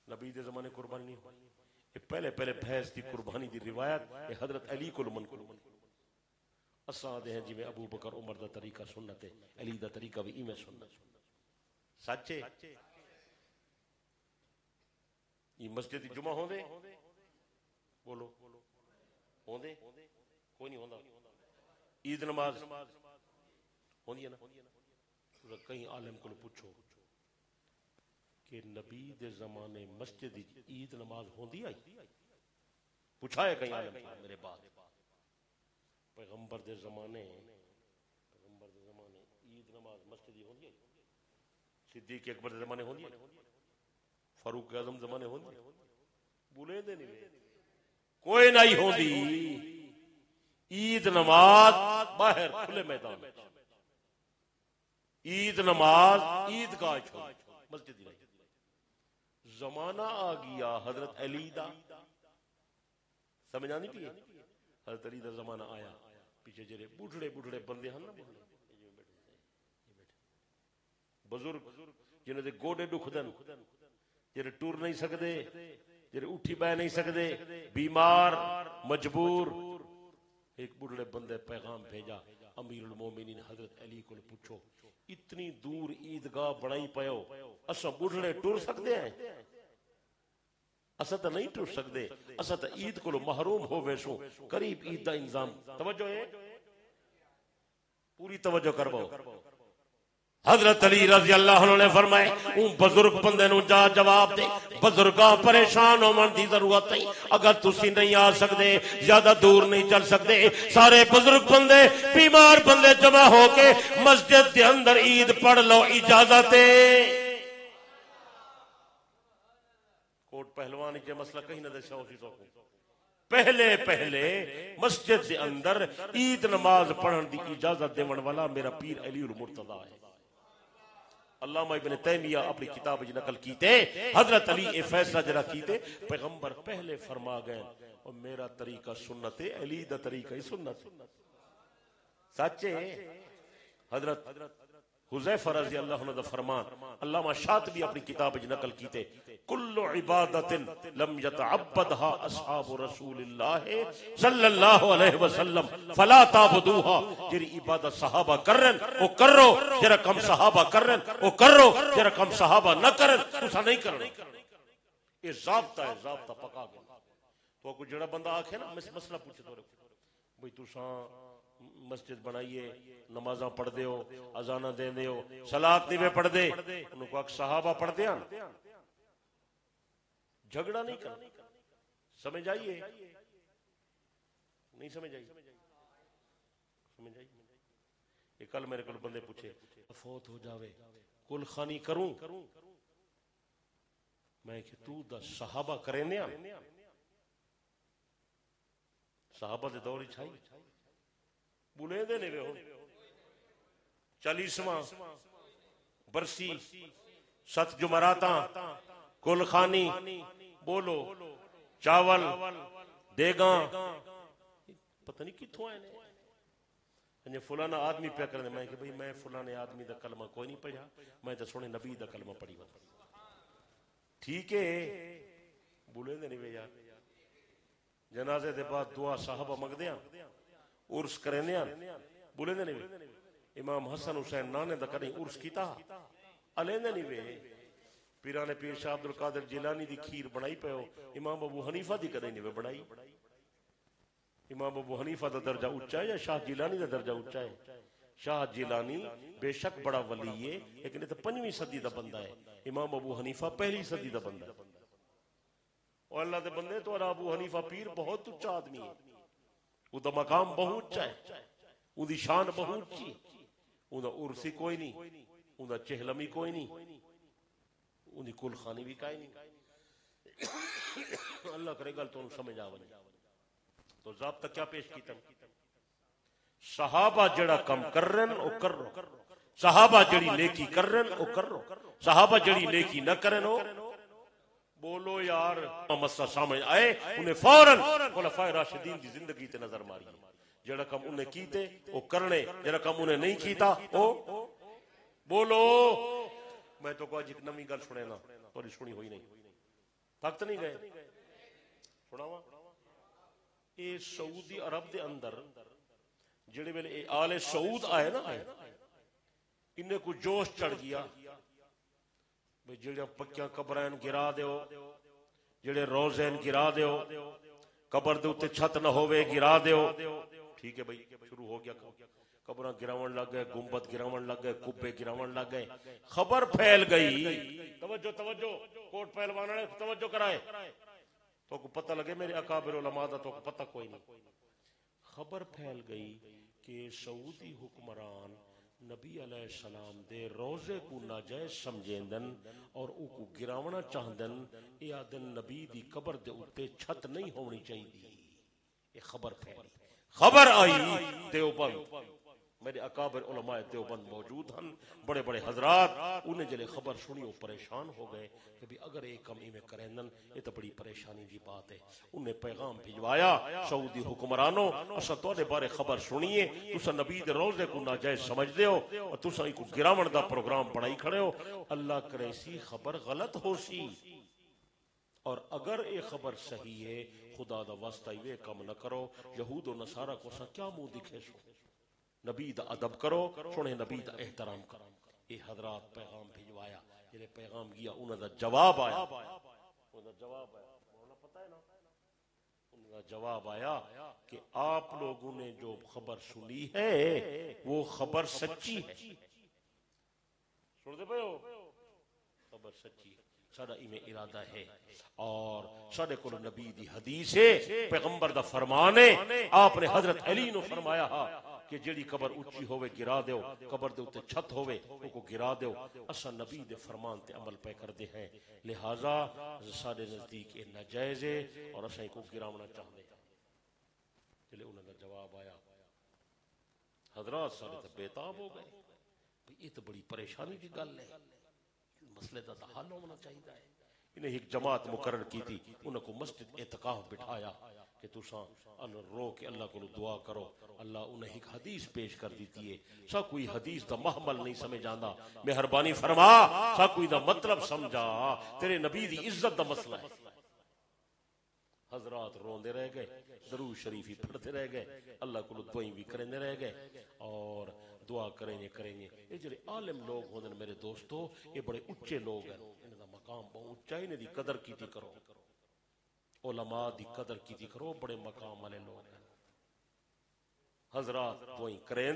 نبی دے زمانے قربانی نہیں ہوئی۔ یہ پہلے بھینس دی قربانی دی روایت یہ حضرت علی کو منقول اساں دے ہیں جی میں ابو بکر عمر دا طریقہ سنت ہے، علی دا طریقہ بھی ایویں سنت۔ سچے یہ مسجد جمعہ ہوں دے بولو ہوں دے کوئی نہیں ہوندا؟ عید نماز ہوندی ہے نا؟ کہیں عالم کو پوچھو کہ نبی دے زمانے مسجد عید نماز ہوندی آئی؟ پوچھا ہے کہیں عالم کو؟ میرے بعد پیغمبر دے زمانے عید نماز مسجد ہوندی آئی؟ صدیق اکبر دے زمانے ہوندی آئی؟ فاروق اعظم زمانے ہوندی؟ بولے دے نہیں، کوئی نہیں ہوندی۔ عید نماز باہر کھلے میدان، عید نماز عید گاہ چھوڑ مسجد نہیں۔ زمانہ آ گیا حضرت علی دا، سمجھ آنی پی؟ حضرت علی دا زمانہ آیا، پیچھے جڑے بوڑھڑے بندے ہیں نا، بزرگ جنہوں دے گوڑے دکھدن، جڑے ٹور نہیں سکتے، جڑے اٹھی بہ نہیں سکتے، بیمار مجبور، ایک بڑھڑے بندے پیغام بھیجا امیر المومنین حضرت علی کو پوچھو اتنی دور عیدگاہ بڑائی پیو، اسا بڑھڑے ٹور سکتے ہیں؟ اسا تو نہیں ٹور سکتے، اسا تو عید کو محروم ہو ویسو، قریب عید دا انظام۔ توجہ ہے، پوری توجہ کرو۔ حضرت علی رضی اللہ عنہ نے فرمائے اون بزرگ بندے نو جا جواب دے، بزرگاں پریشان ہومن دی ضرورت نہیں، اگر تسی نہیں آ سکتے، زیادہ دور نہیں چل سکتے، سارے بزرگ بندے بیمار بندے جمع ہو کے مسجد دے اندر عید پڑھ لو، اجازت ہے۔ کوٹ پہلوان کے مسئلہ کہیں نہ دسا اسی تو پہلے مسجد دے اندر عید نماز پڑھن دی اجازت دیون والا میرا پیر علی المرتضی ہے۔ علامہ ابن تیمیہ اپنی کتاب جی نقل کیتے، حضرت علی اے فیصلہ جرا کیتے، پیغمبر پہلے فرما گئے اور میرا طریقہ سنت ہے، علی دا طریقہ ہی سنت۔ سچے حضرت حذیفہ رضی اللہ عنہ دا فرمان علامہ شاطبی اپنی کتاب جی نقل کیتے، کل عبادت لم یتعبدها اصحاب رسول اللہ صلی اللہ علیہ وسلم فلا تعبدوها، جری عبادت صحابہ کرن او کرو، جرا کم صحابہ کرن او کرو، جرا کم صحابہ نہ کرن تسا نہیں کرنا۔ یہ ضابطہ ہے، ضابطہ پکا گیا تو کوئی جڑا بندہ آکھے نا مسئلہ پوچھے تو بھئی تساں مسجد بنائیے، نمازاں پڑھ دے ہو، اذاناں دے دے ہو، صلاۃ نہیں پڑھ دے، انہوں کو صحابہ پڑھ دے ہیں، جھگڑا نہیں کرنا، سمجھ آئیے نہیں سمجھ آئی؟ سمجھ آئی؟ یہ کل میرے کو بندے پوچھے فوت ہو جاوے کل خانی کروں، میں کہ تو دا صحابہ کرے نیا، صحابہ دے دور چھائی بولے دے نہیں ہو 40واں برسی 7 جمعراتاں کل خانی بولو چاول دیگاں پتہ نہیں کتھوں آئے نے فلانا آدمی پیا کرنے، میں کہ بھئی میں فلانے آدمی دا کلمہ کوئی نہیں پڑھا، میں تو سونے نبی دا کلمہ پڑھی ہوا ٹھیک ہے بولے دے نہیں یار جنازے دے بعد دعا صحابہ مگ دیاں عرس کریں دیاں بولے دے نہیں امام حسن حسین نانے دا کریں عرس کیتا علیہ دے نہیں پیرانے پیر شاہ عبدالقادر جیلانی دی کھیر بنائی پہ ہو، امام ابو حنیفہ دی کریں نہیں بنائی، امام ابو حنیفہ دا درجہ اچھا ہے یا شاہ جیلانی دا درجہ اچھا ہے؟ شاہ جیلانی بے شک بڑا ولی ہے لیکن یہ تو 5ویں صدی دا بندہ ہے، امام ابو حنیفہ پہلی صدی دا بندہ ہے، اور اللہ دے بندے تو ابو حنیفہ پیر بہت اچھا آدمی ہے، وہ دا مقام بہت اچھا ہے، وہ دی شان بہت اچھی، وہ دا عرسی کوئی نہیں، وہ دا چہلمی کوئی نہیں، وہ دی کل خانی بھی کائی نہیں، اللہ کرے گل تو سمجھ آوے تو ضابطہ کیا پیش کیتا صحابہ جڑا کم کر رہن او کر رو، صحابہ جڑی نیکی کر رہن او کر رو، صحابہ جڑی نیکی نہ کرن او بولو یار مسئلہ سامنے آئے انہیں فوراً خلفائے راشدین دی زندگی تے نظر ماری، جڑا کم انہیں کیتے او کرنے، جڑا کم انہیں نہیں کیتا او بولو، میں تو کوئی ایک نمی گل سنے نا توڑی سنی ہوئی نہیں تک نہیں گئے سناوا اے سعودی عرب دے اندر جڑے ویلے اے آل سعود آئے نا انہیں کو جوش چڑھ گیا بھئی جڑے پکیاں قبرین گرا دیو، جڑے روزین گرا دیو، قبر دے اتے چھت نہ ہوئے گرا دیو، ٹھیک ہے بھئی شروع ہو گیا قبران گراون لگ گئے، گنبد گراون لگ گئے، کبے گراون لگ گئے، خبر پھیل گئی، توجہ کوٹ پہلوانا نے توجہ کرائے تو کو پتہ لگے میرے اکابر علماء دا تو کو پتہ کوئی نہیں، خبر پھیل گئی کہ سعودی حکمران نبی علیہ السلام دے روزے کو ناجائز سمجھیندن اور او کو گراونا چاہندن، اے آدن نبی دی قبر دے اتے چھت نہیں ہونی چاہیے، یہ خبر پھیلی، خبر آئی دیوبند، میرے اکابر علماء دیوبند موجود ہیں، بڑے بڑے حضرات انہیں جلے خبر سنی وہ پریشان ہو گئے کہ بھی اگر ایک کم میں کرندن یہ تو بڑی پریشانی دی بات ہے، انہیں پیغام بھجوایا سعودی حکمرانوں اسا تواڈے بارے خبر سنیے، تسا نبی دے روزے کو ناجائز سمجھ دے ہو اور تسا کو گراون دا پروگرام بنائی کھڑے ہو، اللہ کرے سی خبر غلط ہو سی، اور اگر یہ خبر صحیح ہے خدا دا واسطہ یہ کم نہ کرو، یہود و نصارہ کو سا کیا منہ دکھے سو، نبی دا ادب کرو، سنے نبی دا احترام کرو، یہ حضرات پیغام بھجوایا، جنہیں پیغام گیا انہوں دا جواب آیا، پتہ ہے نا انہوں دا جواب آیا کہ آپ لوگوں نے جو خبر سنی ہے وہ خبر سچی ہے، سن دے پہ ہو خبر سچی ہے، سارا ایمیں ارادہ ہے اور سارے کو نبی دی حدیث ہے، پیغمبر دا فرمان ہے، آپ نے حضرت علی نے فرمایا کہ جیڑی قبر اونچی ہوئے گرا دیو، قبر دے اتے چھت ہوئے وہ کو گرا دیو، اسا نبی دے فرمان تے عمل پہ کر دے ہیں، لہٰذا سارے نزدیک یہ ناجائز ہے اور اسا کو گراونا چاہتے ہیں، جلے انہوں نے جواب آیا، حضرات سارے تے بیتاب ہو گئے، یہ تو بڑی پریشانی کی گل ہے، مسئلے دا حل ہونا چاہیے ہے، انہیں ایک جماعت مقرر کی تھی، انہوں کو مسجد اعتکاف بٹھایا کہ تساں رو کے اللہ کو دعا کرو، اللہ انہیں ایک حدیث پیش کر دیتی ہے، سا کوئی حدیث دا محمل نہیں سمجھ آندا، مہربانی فرما سا کوئی دا مطلب سمجھا، تیرے نبی دی عزت دا مسئلہ ہے، حضرات روندے رہ گئے، درود شریفی پڑھتے رہ گئے، اللہ کو دعائیں بھی کرنے رہ گئے اور دعا کریں گے، یہ جڑے عالم لوگ ہوندے میرے دوستو یہ بڑے اچھے لوگ ہیں، انہاں دا مقام بہت اونچا ہی نے دی قدر کیتی کرو، علماء دی قدر کیتی کرو، بڑے مقام والے لوگ ہیں حضرات، وہی کریں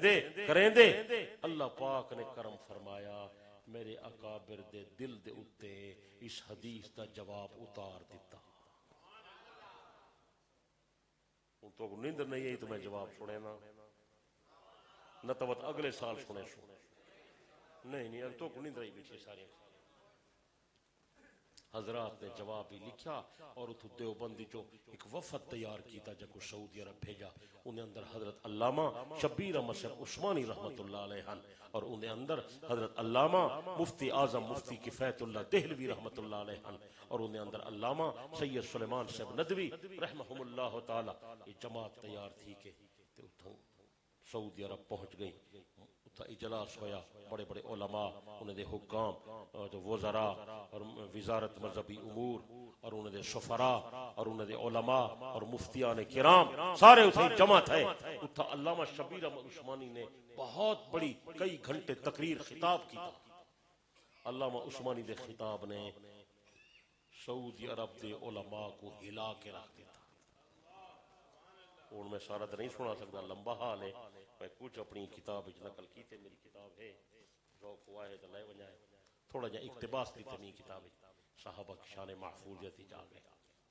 دے اللہ پاک نے کرم فرمایا، میرے اکابر دے دل دے اتے اس حدیث دا جواب اتار دیتا۔ تو نیندر نہیں ہے تو میں جواب سنے نا نتوت اگلے سال سنے نہیں اب تو نیندر ہی بیٹھے سارے حضرات نے جواب ہی لکھا، اور اتھو دیوبندی جو ایک وفد تیار کیتا جب کو سعودی عرب بھیجا، انہیں اندر حضرت علامہ شبیر احمد صاحب عثمانی رحمت اللہ علیہ، اور انہیں اندر حضرت علامہ مفتی اعظم مفتی کفایت اللہ دہلوی رحمت اللہ علیہ، اور انہیں اندر علامہ سید سلیمان صاحب ندوی رحمہم اللہ تعالی، یہ جماعت تیار تھی کہ سعودی عرب پہنچ گئی۔ اجلاس ہویا، بڑے بڑے علماء، انہیں دے حکام، وزراء اور وزارت مذہبی امور، اور انہیں دے سفراء، اور انہیں دے علماء اور مفتیان کرام سارے اسے جمع تھے۔ اتھا علامہ شبیر احمد عثمانی نے بہت بڑی کئی گھنٹے تقریر خطاب کی تھا۔ علامہ عثمانی دے خطاب نے سعودی عرب دے علماء کو ہلا کے رکھ دیا۔ اور میں سارا تو نہیں سنا سکتا، لمبا حال ہے، میں کچھ اپنی کتاب نقل کی تھے، میری کتاب ہے ذوق ہوا ہے تو لے ونجائے، تھوڑا جا اقتباس کی تھی میری کتاب صحابہ کی شان محفوظیت جا گئے،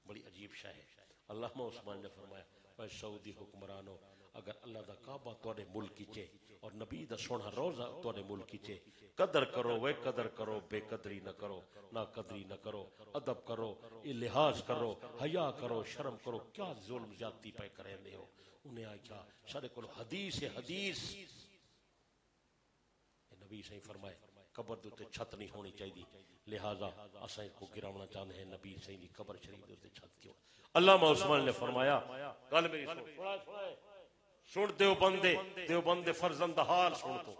بڑی عجیب شے ہے۔ علامہ عثمان نے فرمایا، اے سعودی حکمرانو، اگر اللہ دا کعبہ تواڈے ملک چے اور نبی دا سونا روزہ تواڈے ملک چے، قدر کرو وے قدر کرو، بے قدری نہ کرو، نا قدری نہ کرو، ادب کرو، لحاظ کرو، حیا کرو، شرم کرو، کیا ظلم زیادتی پہ کریں دے ہو۔ انہیں آکھا سارے کو حدیث نبی صحیح فرمائے قبر دوتے چھت نہیں ہونی چاہیے، لہذا اساں کو گراونا چاہتے ہیں، نبی صحیح دی قبر شریف دوتے چھت کیوں۔ علامہ عثمان نے فرمایا، گل میری سن دیوبند فرزند حال سن تو،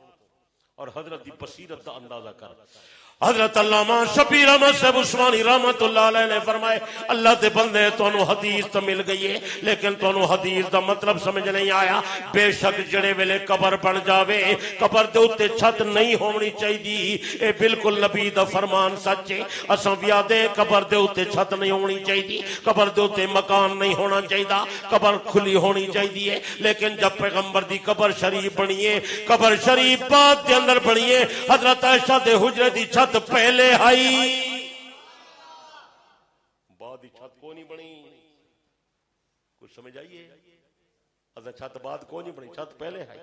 اور حضرت دی بصیرت دا اندازہ کر۔ حضرت علامہ شبیر احمد صاحب عثمانی رحمت اللہ علیہ نے فرمائے، اللہ دے بندے تانوں حدیث تو مل گئی ہے، لیکن تانوں حدیث دا مطلب سمجھ نہیں آیا۔ بے شک جڑے ویلے قبر بن جاوے، قبر دے اوتے چھت نہیں ہونی چاہیے، اے بالکل نبی دا فرمان سچ ہے۔ اساں ویادے قبر دے اوتے چھت نہیں ہونی چاہیے، قبر دے اوتے مکان نہیں ہونا چاہیے، قبر کھلی ہونی چاہیے۔ لیکن جب پیغمبر دی قبر شریف بنیے، قبر شریف بعد دے اندر بنیے، حضرت عائشہ دے حجرے دی چھت پہلے آئی، بعد چھت کو نہیں بنی، کچھ سمجھ آئیے؟ چھت بعد کو نہیں بنی، چھت پہلے آئی،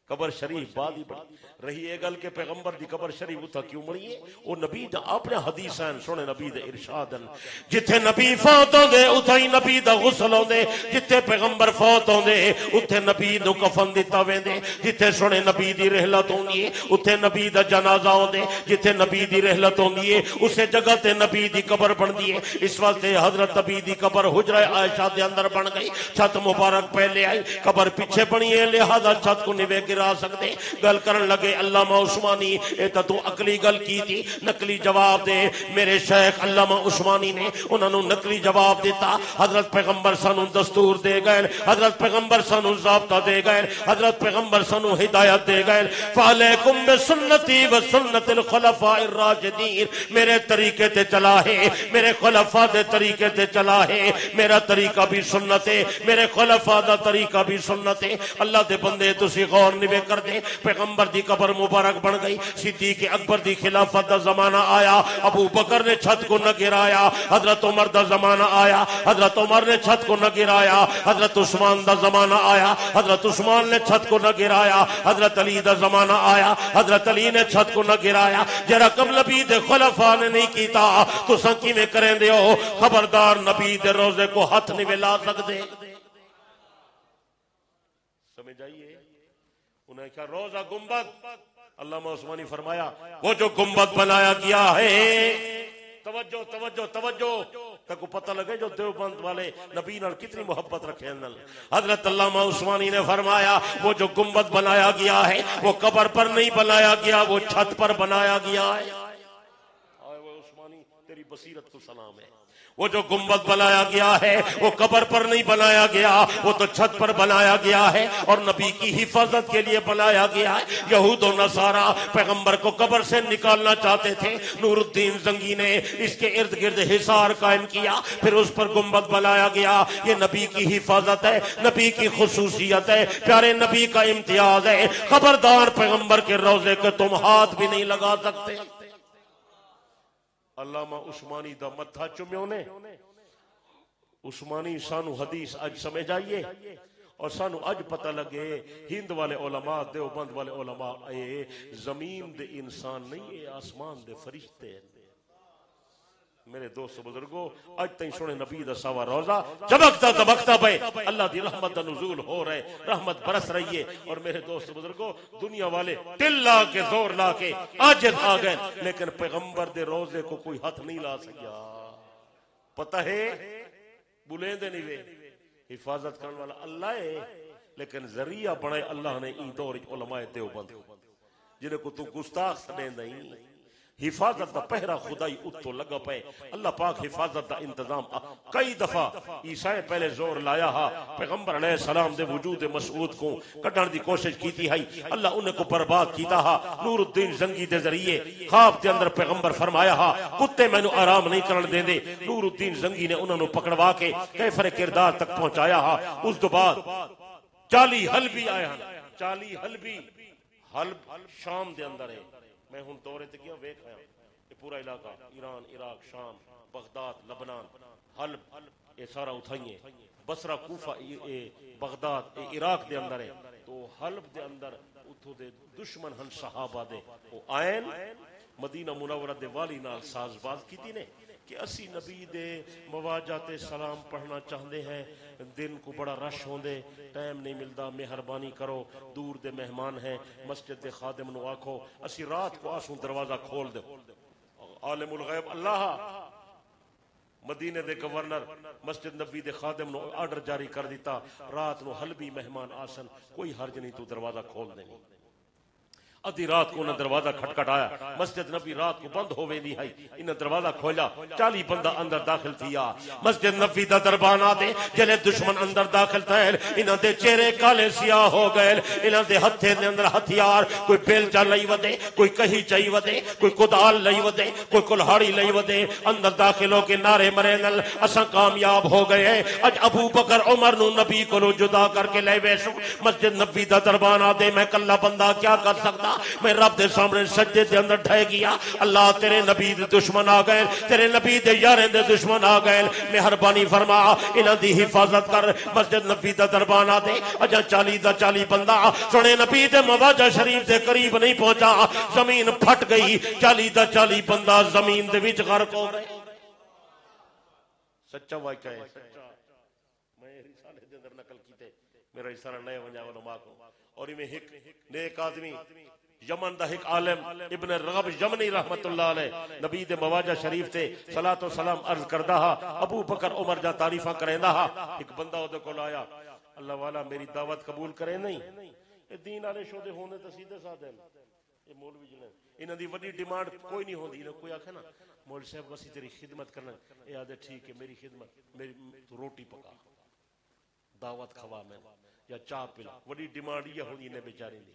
قبر شریف بعد ہی بنی۔ رہی ہے گل کہ پیغمبر دی قبر شریف اتھا کیوں بنی ہے؟ وہ نبی دا اپنے حدیثین سنے، نبی دا ارشادن، جتھے نبی فوت ہوں دے اتھا ہی نبی دا غسل ہوں دے، جتھے پیغمبر فوت ہوں دے اتھے نبی نو کفن دیتا وین دے، جتھے سنے نبی دی رحلت ہوں دیئے اتھے نبی دا جنازہ ہوں دے، جتھے نبی دی رحلت ہوں دیئے اسے جگہ تے نبی دی قبر بن دیئے۔ اس واسطے حضرت نبی دی قبر حجرہ عائشہ دے اندر بن گئی، چھت مبارک پہلے آئی، قبر پیچھے بنی ہے، لہذا چھت کو نوے گرا سکتے۔ گل کرن لگے علامہ عثمانی، اے تا تو عقلی گل کی تھی، نقلی جواب دے۔ میرے شیخ علامہ عثمانی نے انہوں نے نقلی جواب دیتا، حضرت پیغمبر سانو دستور دے گئے، حضرت پیغمبر سانو ضابطہ دے گئے، حضرت پیغمبر سانو ہدایت دے گئے، فعلیکم بسنتی و سنت الخلفاء الراشدین، میرے طریقے تے چلا ہے، میرے خلفاء دے طریقے تے چلا ہے، میرا طریقہ بھی سنت ہے، میرے خلفاء دا طریقہ بھی سنت ہے۔ اللہ دے بندے تسی غور نوے کر دے، پیغمبر دی قبر مبارک بن گئی، صدیق اکبر دی خلافت دا زمانہ آیا، ابو بکر نے چھت کو نہ گرایا، حضرت عمر دا زمانہ آیا، حضرت عمر نے چھت کو نہ گرایا، حضرت عثمان دا زمانہ آیا، حضرت عثمان نے چھت کو نہ گرایا، حضرت علی دا زمانہ آیا، حضرت علی نے چھت کو نہ گرایا۔ جرا قبل نبی دے خلفاء نے نہیں کیتا تو سن کیویں کریں دے ہو؟ خبردار نبی دے روزے کو ہاتھ نہیں ملا سکتے۔ سمجھ آئیے؟ انہیں کہا روزہ گنبد، علامہ عثمانی فرمایا وہ جو گنبد بنایا گیا ہے، توجہ توجہ توجہ، تک کو پتہ لگے جو دیوبند والے نبی نال کتنی محبت رکھے ہیں۔ حضرت علامہ عثمانی نے فرمایا وہ جو گنبد بنایا گیا ہے وہ قبر پر نہیں بنایا گیا، وہ چھت پر بنایا گیا ہے۔ آئے وہ عثمانی تیری بصیرت کو سلام ہے۔ وہ جو گنبد بنایا گیا ہے وہ قبر پر نہیں بنایا گیا، وہ تو چھت پر بنایا گیا ہے اور نبی کی حفاظت کے لیے بنایا گیا ہے۔ یہود و نصارہ پیغمبر کو قبر سے نکالنا چاہتے تھے، نور الدین زنگی نے اس کے ارد گرد حصار قائم کیا، پھر اس پر گنبد بنایا گیا۔ یہ نبی کی حفاظت ہے، نبی کی خصوصیت ہے، پیارے نبی کا امتیاز ہے۔ خبردار پیغمبر کے روضے کو تم ہاتھ بھی نہیں لگا سکتے۔ علامہ عثمانی دا متھا چومیوں نے عثمانی سانو حدیث اج سمجھ آئیے اور سانو اج پتہ لگے ہند والے علماء دیوبند والے علماء اے زمین دے انسان نہیں اے آسمان دے فرشتے ہیں۔ میرے دوست بزرگوں اج تین سونے نبی دا سوا روزہ چمکتا دبکتا پے، اللہ دی رحمت دا نزول ہو رہے، رحمت برس رہی ہے۔ اور میرے دوست بزرگوں دنیا والے دل لا کے زور لا کے عاجز آ گئے، لیکن پیغمبر دے روزے کو کوئی ہاتھ نہیں لا سکیا۔ پتہ ہے بلیندے نہیں وے، حفاظت کرنے والا اللہ ہے، لیکن ذریعہ بڑھے اللہ نے ای دور علماء دیوبند جنہیں کو تو گستاخ سنے نہیں۔ حفاظت دا پہرا خدائی اتو لگا پے، اللہ پاک حفاظت دا انتظام کئی دفعہ عیسیٰ پہلے زور لایا ہا، پیغمبر علیہ السلام دے وجود مسعود کو کٹن دی کوشش کیتی ہے، اللہ انہیں کو برباد کیتا ہا۔ نور الدین زنگی دے ذریعے خواب دے اندر پیغمبر فرمایا ہا کتے میں نو آرام نہیں کرن دے دے، نور الدین زنگی نے انہوں نے پکڑوا کے کیفر کردار تک پہنچایا ہا۔ اس دو بعد 40 حلبی آیا ہاں، 40 حلبی حلب شام دے اندر ہے۔ میں ہن دورے تے گیا ویکھ آیا یہ پورا علاقہ ایران، عراق، شام، بغداد، لبنان، حلب یہ سارا اتھائیے، بصرہ، کوفہ، بغداد عراق دے اندر ہے۔ تو حلب دے اندر اتھو دے دشمن ہن صحابہ دے وہ آئین مدینہ منورہ دے والی نال ساز باز کیتی نے کہ اسی نبی دے مواجہت سلام پڑھنا چاہتے ہیں، دن کو بڑا رش ہوندے، ٹائم نہیں ملتا، مہربانی کرو، دور دے مہمان ہیں، مسجد دے خادم نو آکھو اسی رات کو آسوں دروازہ کھول دے۔ عالم الغیب اللہ مدینے دے گورنر مسجد نبی دے خادم نو آرڈر جاری کر دیتا رات نو حلبی مہمان آسن کوئی حرج نہیں، تو دروازہ کھول دیں۔ ادھی رات کو انہیں دروازہ کھٹکھٹایا، مسجد نبی رات کو بند ہوئے نہیں ہے، انہیں دروازہ کھولا، 40 بندہ اندر داخل تھیا۔ مسجد نبی دا دربان آتے جلے دشمن اندر داخل تھے، انہاں دے چہرے کالے سیاہ ہو گئے، انہاں دے ہتھے دے اندر ہتھیار، کوئی بیلچا لئی ودے، کوئی کہی چائی ودے، کوئی کدال لئی ودے، کوئی کلہاڑی لئی ودے، اندر داخل ہو کے نعرے مرے نل اساں کامیاب ہو گئے۔ اج ابو بکر عمر نو نبی کو جدا کر کے لے ویسو، مسجد نبی دا دربان آتے میں کلا بندہ کیا کر سکتا، میں رب دے سامنے سجدے دے اندر ڈھے گیا، اللہ تیرے نبی دے دشمن آ گئے، تیرے نبی دے یاریں دے دشمن آ گئے، مہربانی فرما انہاں دی حفاظت کر۔ مسجد نبی دا دربان آ دے اجا 40 دا 40 بندہ سنے نبی دے مواجہ شریف دے قریب نہیں پہنچا، زمین پھٹ گئی، 40 دا 40 بندہ زمین دے وچ غرق ہو گئے۔ سچا واقعہ ہے، سچا میں رسالے دے اندر نقل کیتے، میرا رسالہ نئے ونجا علماء کو، اور میں ایک نیک آدمی یمن دا ایک عالم ابن رغب یمنی رحمت اللہ علیہ نبی دے مواجہ شریف تے صلاۃ و سلام عرض کردہ ہا، ابو بکر عمر جا تعریفاں کریندا ہا۔ ایک بندہ اودے کول آیا، اللہ والا میری دعوت قبول کرے نہیں، اے دین والے شو دے ہوندے تے سیدھے سادے اے مولوی جنے انہاں دی وڈی ڈیمانڈ کوئی نہیں ہوندی، کوئی آکھے نا مولوی صاحب وسی تیری خدمت کرنا، اے آدھے ٹھیک ہے میری خدمت، میری تو روٹی پکا، دعوت کھوا میں یا چاہ پلا، وڈی ڈیمانڈ یہ ہوندی نے بیچاری دی،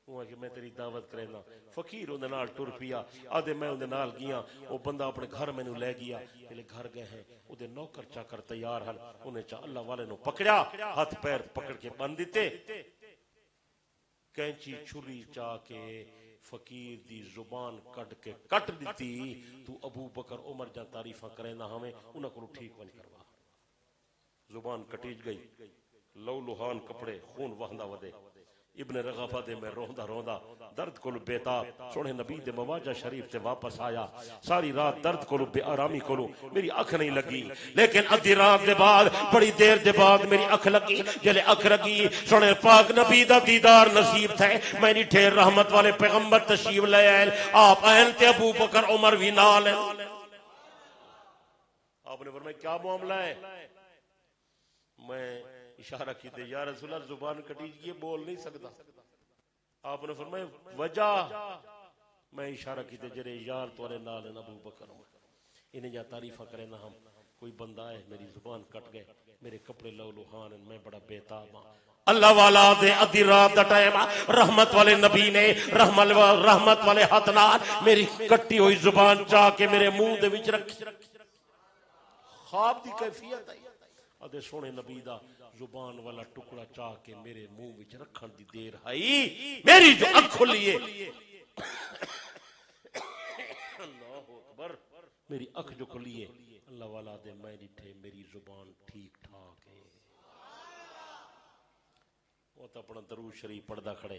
وہ کہ میں تیری دعوت کرینا۔ فقیر اندے نال ٹر پیا، آدھے میں اندے نال گیا، وہ بندہ اپنے گھر میں نو لے گیا، پہلے گھر گئے ہیں، اودے نوکر چاکر تیار ہن، انہیں چاہ اللہ والے نو پکڑیا، ہاتھ پیر پکڑ کے بند دیتے، کینچی چھری چاہ کے فقیر دی زبان کٹ کے کٹ دیتی، تو ابو بکر عمر جا تعریفاں کرینا ہمیں انہاں کو ٹھیک ون کروا، زبان کٹیج گئی، لو لوہان کپڑے خون وہندا ودے، ابن رغبہ دے میں روندہ روندہ درد کولو بیتاب سونے نبی دے مواجہ شریف تے واپس آیا، ساری رات درد کولو بے آرامی کولو میری اکھ نہیں لگی، لیکن ادھی رات دے بعد بڑی دیر دے بعد میری اکھ لگی، جلے اکھ لگی سونے پاک نبی دا دیدار نصیب تھے، میں نہیں ٹھیر رحمت والے پیغمبر تشریف لے آئے، آپ اہل تے ابو بکر عمر بھی نال ہیں۔ آپ نے فرمایا کیا معاملہ ہے؟ میں اشارہ کیتے یا رسول اللہ زبان کٹی یہ بول نہیں سکتا، آپ نے فرمایا وجہ، میں اشارہ کیتے جرے یار تورے نال ابو بکر انہیں جا تعریفہ کرے نا ہم کوئی بندہ ہے میری زبان کٹ گئے، میرے کپڑے لو لوہان، میں بڑا بےتاب ہاں۔ اللہ والا دے ادھی رات دا ٹائم رحمت والے نبی نے رحمت والے ہاتھ نال میری کٹی ہوئی زبان چاہ کے میرے منہ دے وچ رکھی۔ خواب دی کیفیت ہے ادے سونے نبی دا زبان والا ٹکڑا چاہ کے میرے منہ وچ رکھن دی دیر آئی، میری جو اکھ کھلی ہے اللہ اکبر، میری اکھ جو کھلی ہے اللہ والا دے میں ڈٹھے میری زبان ٹھیک ٹھاک ہے۔ وہ تو اپنا درود شریف پڑھدا کھڑے،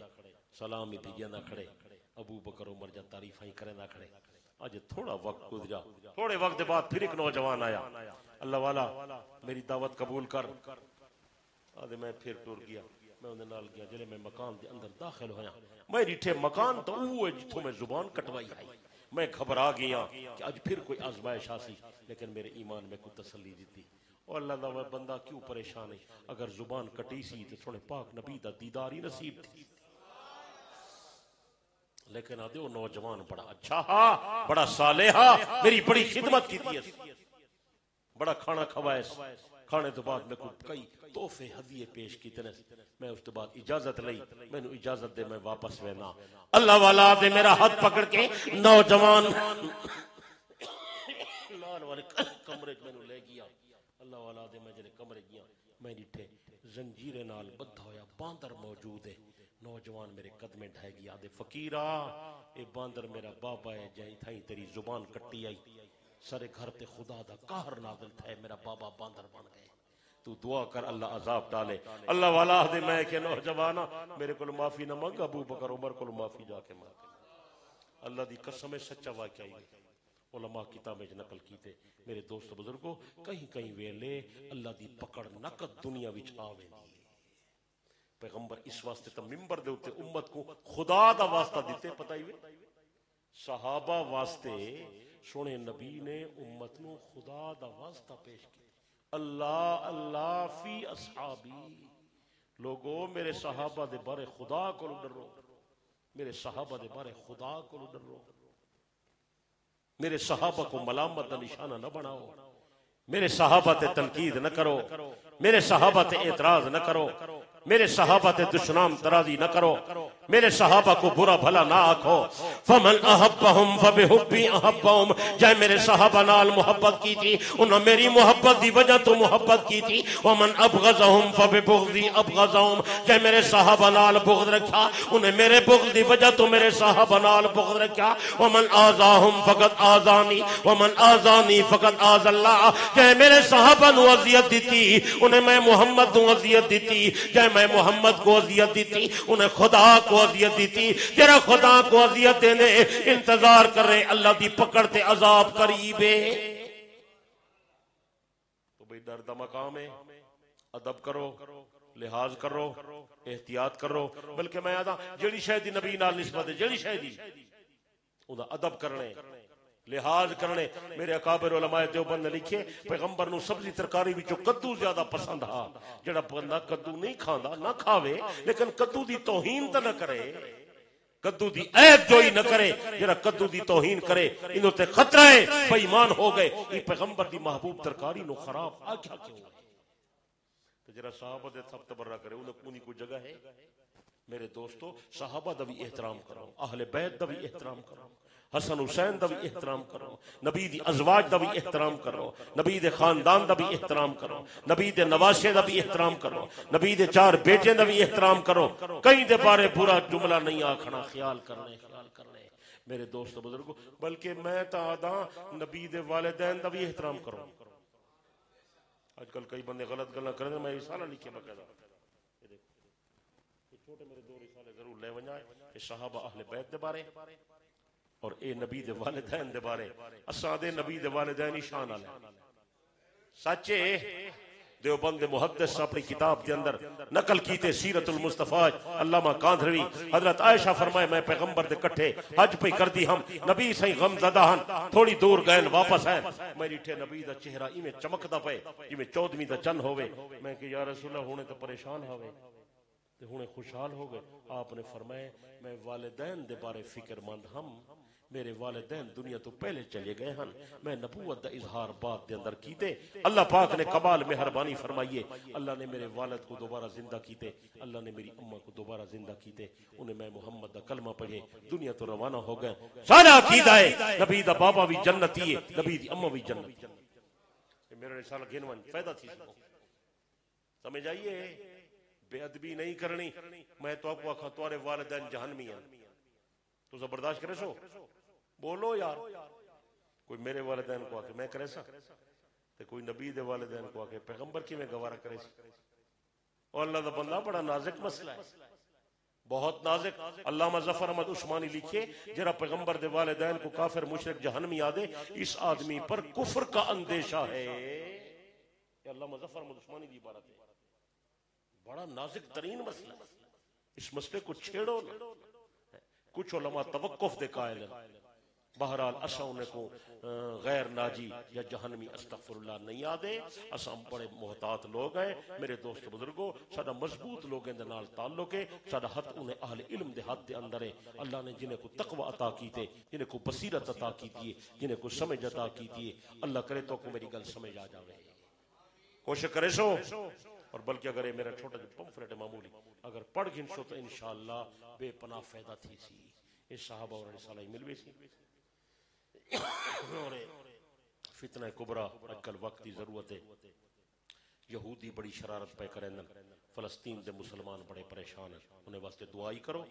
سلام ہی بھیجندا کھڑے، ابو بکر عمر جا تعریفاں ہی کرندا کھڑے۔ اج تھوڑا وقت گزرا، تھوڑے وقت بعد پھر ایک نوجوان آیا، اللہ والا میری دعوت قبول کر، آدھے میں پھر ٹر گیا، میں انہاں نال گیا، جلے میں مکان دے اندر داخل ہویا، میں ڈٹھے مکان تو اوہ جتھوں میں زبان کٹوائی آئی، میں گھبرا گیا کہ اج پھر کوئی آزمائش آسی، لیکن میرے ایمان میں کوئی تسلی دیتی۔ اور اللہ دا بندہ کیوں پریشان ہے، اگر زبان کٹی سی تو سونے پاک نبی دا دیدار ہی نصیب تھی۔ لیکن آدھے وہ نوجوان بڑا اچھا ہا، بڑا صالح ہا، میری بڑی خدمت کی تھی، بڑا کھانا کھوائے، کھانے تو بعد میں کئی تحفے ہدیے پیش کیتے نے، میں اس کے بعد اجازت لئی، میں نے اجازت دے میں واپس وینا۔ اللہ والا دے میرا ہاتھ پکڑ کے نوجوان لال والے کمرے میں نے لے گیا، اللہ والا دے میں جڑے کمرے گیا، میں ڈٹھے زنجیرے نال بدھا ہویا باندر موجود ہے، نوجوان میرے قدمے ڈھائے گیا، دے فقیرہ اے باندر میرا بابا ہے، جائیں تھائیں تیری زبان کٹی آئی، سارے گھر تے خدا دا قہر نازل تھے، میرا بابا باندر بن گئے، تو دعا کر اللہ عذاب ڈالے۔ اللہ والا دے میں کہ نوجوانا میرے کو معافی نہ مانگ، ابو بکر عمر کو معافی جا کے مانگ، اللہ دی قسم ہے سچا واقعہ ہی علماء کتابیں نقل کیتے۔ میرے دوست بزرگوں کہیں کہیں ویلے اللہ دی پکڑ نقد دنیا وچ آوے، پیغمبر اس واسطے تا ممبر دے اوتے امت کو خدا دا واسطہ دیتے، پتہ ہی وے صحابہ واسطے سونے نبی نے امت نو خدا دا واسطہ پیش کیا، اللہ اللہ فی اصحابی، لوگو میرے صحابہ دے بارے خدا کو ڈرو، میرے صحابہ دے بارے خدا کو ڈرو، میرے صحابہ کو ملامت دا نشانہ نہ بناؤ، میرے صحابہ تے تنقید نہ کرو، میرے صحابہ تے اعتراض نہ کرو، میرے صحابہ تے دشنام ترازی نہ کرو، میرے صحابہ کو برا بھلا نہ آکھو، فمن احبہم فبحبی احبہم، جائے میرے صحابہ نال محبت کی تھی انہوں میری محبت دی وجہ تو محبت کی تھی، ومن ابغضہم فببغضی ابغضہم، جائے میرے صحابہ نال بغض رکھا انہیں میرے بغض دی وجہ تو میرے صحابہ نال بغض رکھا، ومن آذاہم فقط آذانی ومن آذانی فقط آذ اللہ، جائے میرے صحابہ نو اذیت دیتی انہیں میں محمد نو اذیت دیتی، جائے میں محمد کو اذیت دیتی انہیں خدا کو اذیت دیتی، تیرا خدا کو اذیت دینے انتظار کر رہے، اللہ دی پکڑتے عذاب قریب ہے۔ تو بھئی ڈر دا مقام ہے، ادب کرو، لحاظ کرو، احتیاط کرو، بلکہ میں آدھا جڑی شہدی نبی نال نسبت ہے، جڑی شہدی انہا ادب کرنے لحاظ کرنے۔ میرے اکابر علماء دیوبند نے لکھے پیغمبر نو سبزی ترکاری وچوں کدو زیادہ پسند ہا، جڑا بندہ کدو نہیں کھاندا نہ کھاوے، لیکن کدو دی توہین تے نہ کرے، کدو دی عیب جوئی نہ کرے، جڑا کدو دی توہین کرے انہوں تے خطرہ ہے بے ایمان ہو گئے، یہ پیغمبر دی محبوب ترکاری نو خراب آکھا کیوں ہے؟ تو جڑا صحابہ دے سب تبرہ کرے انہیں کوئی جگہ ہے؟ میرے دوستو صحابہ دا بھی احترام کرو، اہل بیت دا بھی احترام کرو، حسن حسین دا بھی احترام کرو، نبی دی ازواج دا بھی احترام کرو، نبی دے خاندان دا بھی احترام کرو، نبی دے نواشے دا بھی احترام کرو، نبی دے 4 بیٹے دا بھی احترام کرو، کہیں دے بارے برا جملہ نہیں آکھنا، خیال کرنے میرے دوست بزرگو، بلکہ میں تا آدھا نبی دے والدین دا بھی احترام کرو۔ آج کل کئی بندے غلط گلہ کرنے، میں رسالہ لکھے بقیدہ، چھوٹے میرے 2 رسالے ضرور لے ونجائے، کہ صحابہ اہل بیت دے بارے اور اے نبی دے والدین دے بارے، اساں دے نبی دے والدین شان آلے سچے۔ دیوبند محدث اپنی کتاب کے اندر نقل کیتے سیرت المصطفیٰ علامہ کاندھروی، حضرت عائشہ فرمائے میں پیغمبر دے کٹھے حج پہ کر دی ہم، نبی سہیں غم زدہ ہن، تھوڑی دور گئن واپس ہیں، میں ریٹھے نبی دا چہرہ میں چمکدا پے جی 14ویں دا چند ہوئے، میں کہ یا رسول اللہ ہونے تو پریشان ہوئے تے ہونے خوشحال ہو گئے۔ آپ نے فرمائے میں والدین دے بارے فکر مند ہم میرے والدین دنیا تو پہلے چلے گئے ہیں، میں نبوت دا اظہار بات دے اندر کیتے، اللہ پاک نے کمال مہربانی فرمائیے، اللہ نے میرے والد کو دوبارہ زندہ کیتے، اللہ نے میری اماں کو دوبارہ زندہ کیتے، انہیں میں محمد دا کلمہ پڑھے، دنیا تو روانہ ہو گئے، سارا عقیدہ ہے نبی دا بابا بھی جنتی ہے، نبی دی اماں بھی جنتی ہے، میرے رسالہ گھنوان فائدہ تھی سمجھ آئیے، بے ادبی نہیں کرنی، میں تو آپ کو آکھا تمہارے والدین جہنمی ہیں تو زبرداشت کرے سو بولو یار، کوئی میرے والدین کو آکے میں کرے سا تے کوئی نبی دے والدین کو آکے پیغمبر کی میں گوارہ کرے سا، اور اللہ دا بندہ بڑا نازک مسئلہ ہے، بہت نازک۔ علامہ ظفر احمد عثمانی لکھے جرا پیغمبر دے والدین کو کافر مشرک جہنمی آدے اس آدمی پر کفر کا اندیشہ ہے، یہ علامہ ظفر احمد عثمانی دی عبارت ہے، بڑا نازک ترین مسئلہ ہے، اس مسئلے کو چھیڑو نہ۔ کچھ علماء توقف دے قائل ہیں، بہرحال اسا انہیں کو غیر ناجی یا جہنمی استغفر اللہ نہیں آدے، اسا بڑے محتاط لوگ ہیں، میرے دوست بزرگوں، سادہ مضبوط لوگ ہیں نال تعلق ہے، سادہ حد انہیں اہل علم دے حد دے اندر ہے، اللہ نے جنہیں کو تقوی عطا کیتے، جنہیں کو بصیرت عطا کیتی ہے، جنہیں کو سمجھ عطا کیتی ہے، اللہ کرے تو کو میری گل سمجھ آ جاوے، کوشش کرے سو، اور بلکہ اگر یہ میرا چھوٹا جو پمفلٹ ہے معمولی اگر پڑھ گن سو تو انشاءاللہ بے پناہ فائدہ تھی سی، اس صحابہ اور رسالہ ملوی سی، اور فتنہ کبرا اکل وقت کی ضرورت ہے، یہودی بڑی شرارت پہ کریں، فلسطین دے مسلمان بڑے پریشان ہیں، انہیں واسطے دعائی کرو،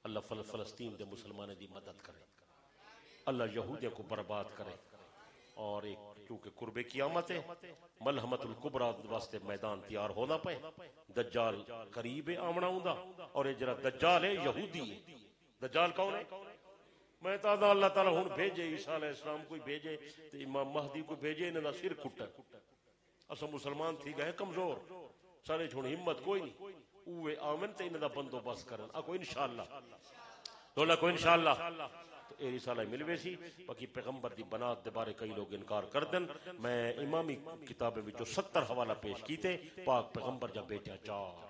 اللہ فلسطین دے مسلمان دی مدد کرے، اللہ یہودیوں کو برباد کرے، اور ایک کیونکہ قرب قیامت ہے، ملحمت الکبرى واسطے میدان تیار ہونا پے، دجال قریب آمنا ہوندا، اور یہ جرا دجال ہے یہودی ہے، دجال کون ہے؟ میں تو اللہ تعالیٰ ہون بھیجے عیسیٰ علیہ السلام کوئی بھیجے تو امام مہدی کو بھیجے انہاں سر کٹا، اسا مسلمان تھی گئے کمزور، سارے چھوڑ ہمت کوئی نہیں، اوے آمن تے انہاں دا بندوبست کرن، اکو انشاءاللہ دولا کو انشاءاللہ، تو اے رسالہ ملوے سی، باقی پیغمبر دی بنات دے بارے کئی لوگ انکار کر دن، میں امامی کتابیں وچوں 70 حوالہ پیش کیتے، پاک پیغمبر جا بیٹا چار،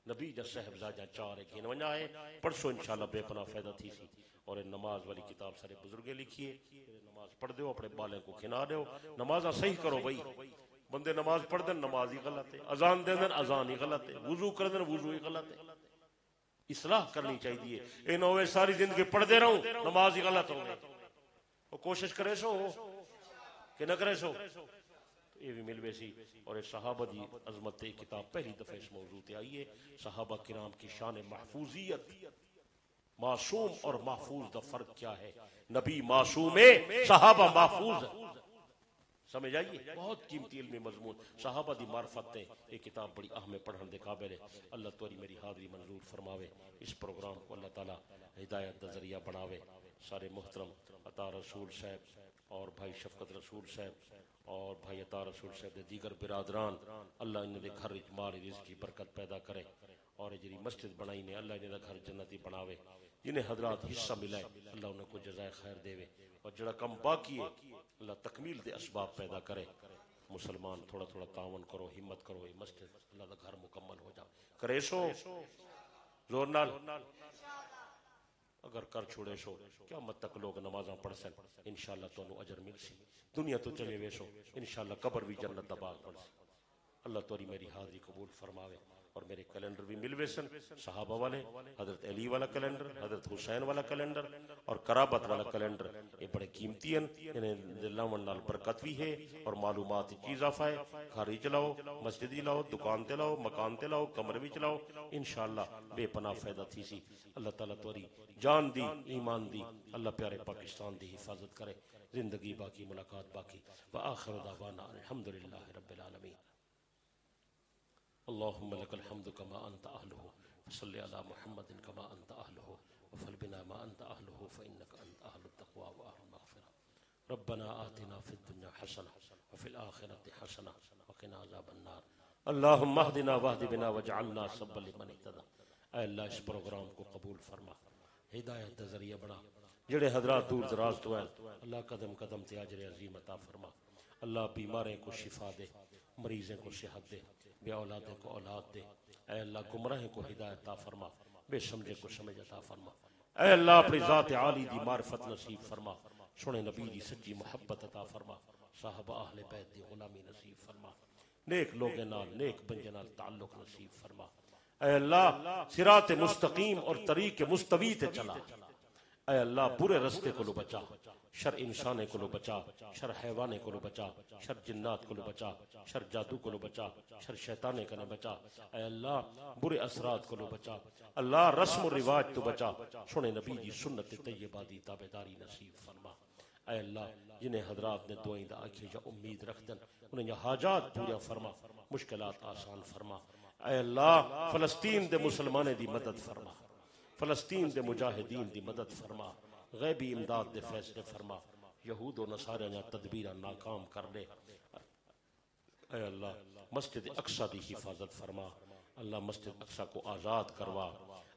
نبی جا صاحبزادہ چار ایک ونجا ہے، پرسو انشاءاللہ بے پناہ فائدہ تھی سی، اور نماز والی کتاب سارے بزرگے لکھیے، نماز پڑھ دیو اپنے بالیں کو کھنا دیو، نمازاں صحیح کرو بھئی، بندے نماز پڑھ دن نماز ہی غلط ہے، اذان دے دن اذان ہی غلط ہے، وضو کر دن وضو ہی غلط ہے، اصلاح کرنی چاہیے، اے نوے ساری زندگی پڑھ دے رہا ہوں نماز ہی غلط ہو گئی، وہ کوشش کرے سو کہ نہ کرے سو، یہ بھی ملوے سی، اور ایک صحابہ دی عظمت کتاب پہلی دفعہ اس موضوع تے آئیے، صحابہ کرام کی شان محفوظیت، معصوم اور محفوظ دا فرق کیا ہے، نبی معصوم ہے، صحابہ محفوظ ہے، سمجھ آئیے، بہت قیمتی علمی مضمون، صحابہ دی معرفت ہے، یہ کتاب بڑی اہم پڑھن دے قابل ہے، اللہ توری میری حاضری منظور فرماوے، اس پروگرام کو اللہ تعالی ہدایت دا ذریعہ بناوے، سارے محترم عطا رسول صاحب اور بھائی شفقت رسول صاحب اور بھائی عطا رسول صاحب دے دیگر برادران، اللہ انہیں دے گھر مال رزق کی برکت پیدا کرے، اور جری مسجد بنائی نے اللہ انہیں دے گھر جنتی بناوے، جنہیں حضرات حصہ ملا ہے اللہ انہیں کو جزائے خیر دے، اور جڑا کم باقی ہے اللہ تکمیل دے اسباب پیدا کرے، مسلمان تھوڑا تھوڑا تعاون کرو، ہمت کرو، یہ مسجد اللہ دا گھر مکمل ہو جا کرے سو زور نال، اگر کر چھوڑے سو قیامت تک لوگ نمازاں پڑھ سن، انشاءاللہ تو انہوں اجر مل سی، دنیا تو چلے ویسو انشاءاللہ قبر بھی جنت دا باغ پڑھ سی، اللہ توری میری حاضری قبول فرماوے، اور میرے کیلنڈر بھی ملوے سن، صحابہ والے، حضرت علی والا کیلنڈر، حضرت حسین والا کیلنڈر اور قرابت والا کیلنڈر، یہ بڑے قیمتی ہیں، انہیں لاون نال برکت بھی ہے اور معلومات چیز آفا ہے، گھر ہی چلاؤ، مسجد ہی لاؤ، دکان تے لاؤ، مکان تے لاؤ، کمرے بھی چلاؤ، انشاءاللہ بے پناہ فائدہ تھی سی، اللہ تعالیٰ توری جان دی، ایمان دی، اللہ پیارے پاکستان دی حفاظت کرے، زندگی باقی ملاقات باقی، وآخر دعوانا الحمدللہ رب العالمین، اللهم لك الحمد كما أنت أهله، فصل على محمد كما أنت أهله، وفل بنا ما أنت أهله، فإنك أنت أهل التقوى وأهل المغفرة، ربنا آتنا في الدنيا حسنة وفي الآخرة حسنة وقنا عذاب النار، اللهم اهدنا واهد بنا واجعلنا سببا لمن اهتدى، اے اللہ اس پروگرام کو قبول فرما، ہدایت کا ذریعہ بنا، جڑے حضرات دور دراز تو ہیں اللہ قدم قدم تے اجر عظیم عطا فرما، اللہ بیماریں کو شفا دے، مریضیں کو صحت دے، بے اولادیں کو اولاد دے، اے اللہ گمراہ کو ہدایت عطا فرما، بے سمجھے کو سمجھ عطا فرما، اے اللہ اپنی ذات عالی دی معرفت نصیب فرما، سونے نبی دی سچی محبت عطا فرما، صحابہ اہل بیت دی غلامی نصیب فرما، نیک لوگے نال نیک بندے نال تعلق نصیب فرما۔ اے اللہ صراط مستقیم اور طریق مستوی تے چلا، اے اللہ برے رستے کو بچا، شر انسانے کو بچا، شر حیوانے کو بچا، شر جنات کو بچا، شر جادو کو بچا، شر شیطانے کو بچا، اے اللہ برے اثرات کو بچا، اللہ رسم و رواج تو بچا، سنے نبی دی سنت طیبہ دی تابعداری نصیب فرما۔ اے اللہ جنہیں حضرات نے دعائیں دا آکھے یا امید رکھ دن انہیں حاجات پوریا فرما، مشکلات آسان فرما۔ اے اللہ فلسطین دے مسلمانے دی مدد فرما، فلسطین دے مجاہدین دی مدد فرما، غیبی امداد دے فیصلے فرما، یہود و نصارہ نے تدبیرہ ناکام کر لے۔ اے اللہ مسجد اقصی دی حفاظت فرما، اللہ مسجد اقصی کو آزاد کروا۔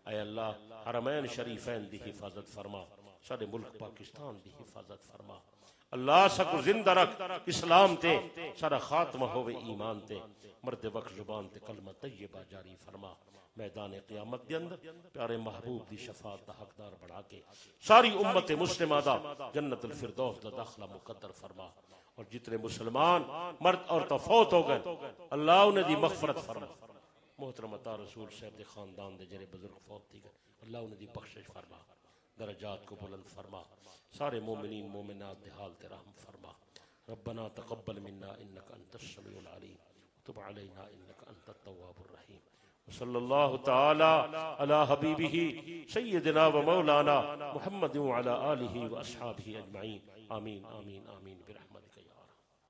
اے اللہ حرمین شریفین دی حفاظت فرما، سارے ملک پاکستان دی حفاظت فرما۔ اللہ سکو زندہ رکھ اسلام تے، سارا خاتمہ ہوئے ایمان تے، مرد وقت زبان تے کلمہ طیبہ جاری فرما۔ میدان قیامت دے اندر پیارے محبوب دی شفاعت دا حقدار بڑھا کے ساری امت مسلمہ دا جنت الفردوس دا داخلہ مقدر فرما، اور جتنے مسلمان مرد اور فوت ہو گئے اللہ انہیں دی مغفرت فرما۔ محترم عطا رسول صاحب دے خاندان دے جڑے بزرگ فوت تھی گئے اللہ انہیں دی بخشش فرما، درجات کو بلند فرما، سارے مومنین مومنات دے حال تے رحم فرما۔ ربنا تقبل منا انك انت السميع العليم وتب علينا انك انت التواب الرحيم، صلی اللہ تعالی علی حبیبہ سیدنا و مولانا محمد وعلی آلہ و اصحابہ اجمعین، آمین آمین آمین برحمتک۔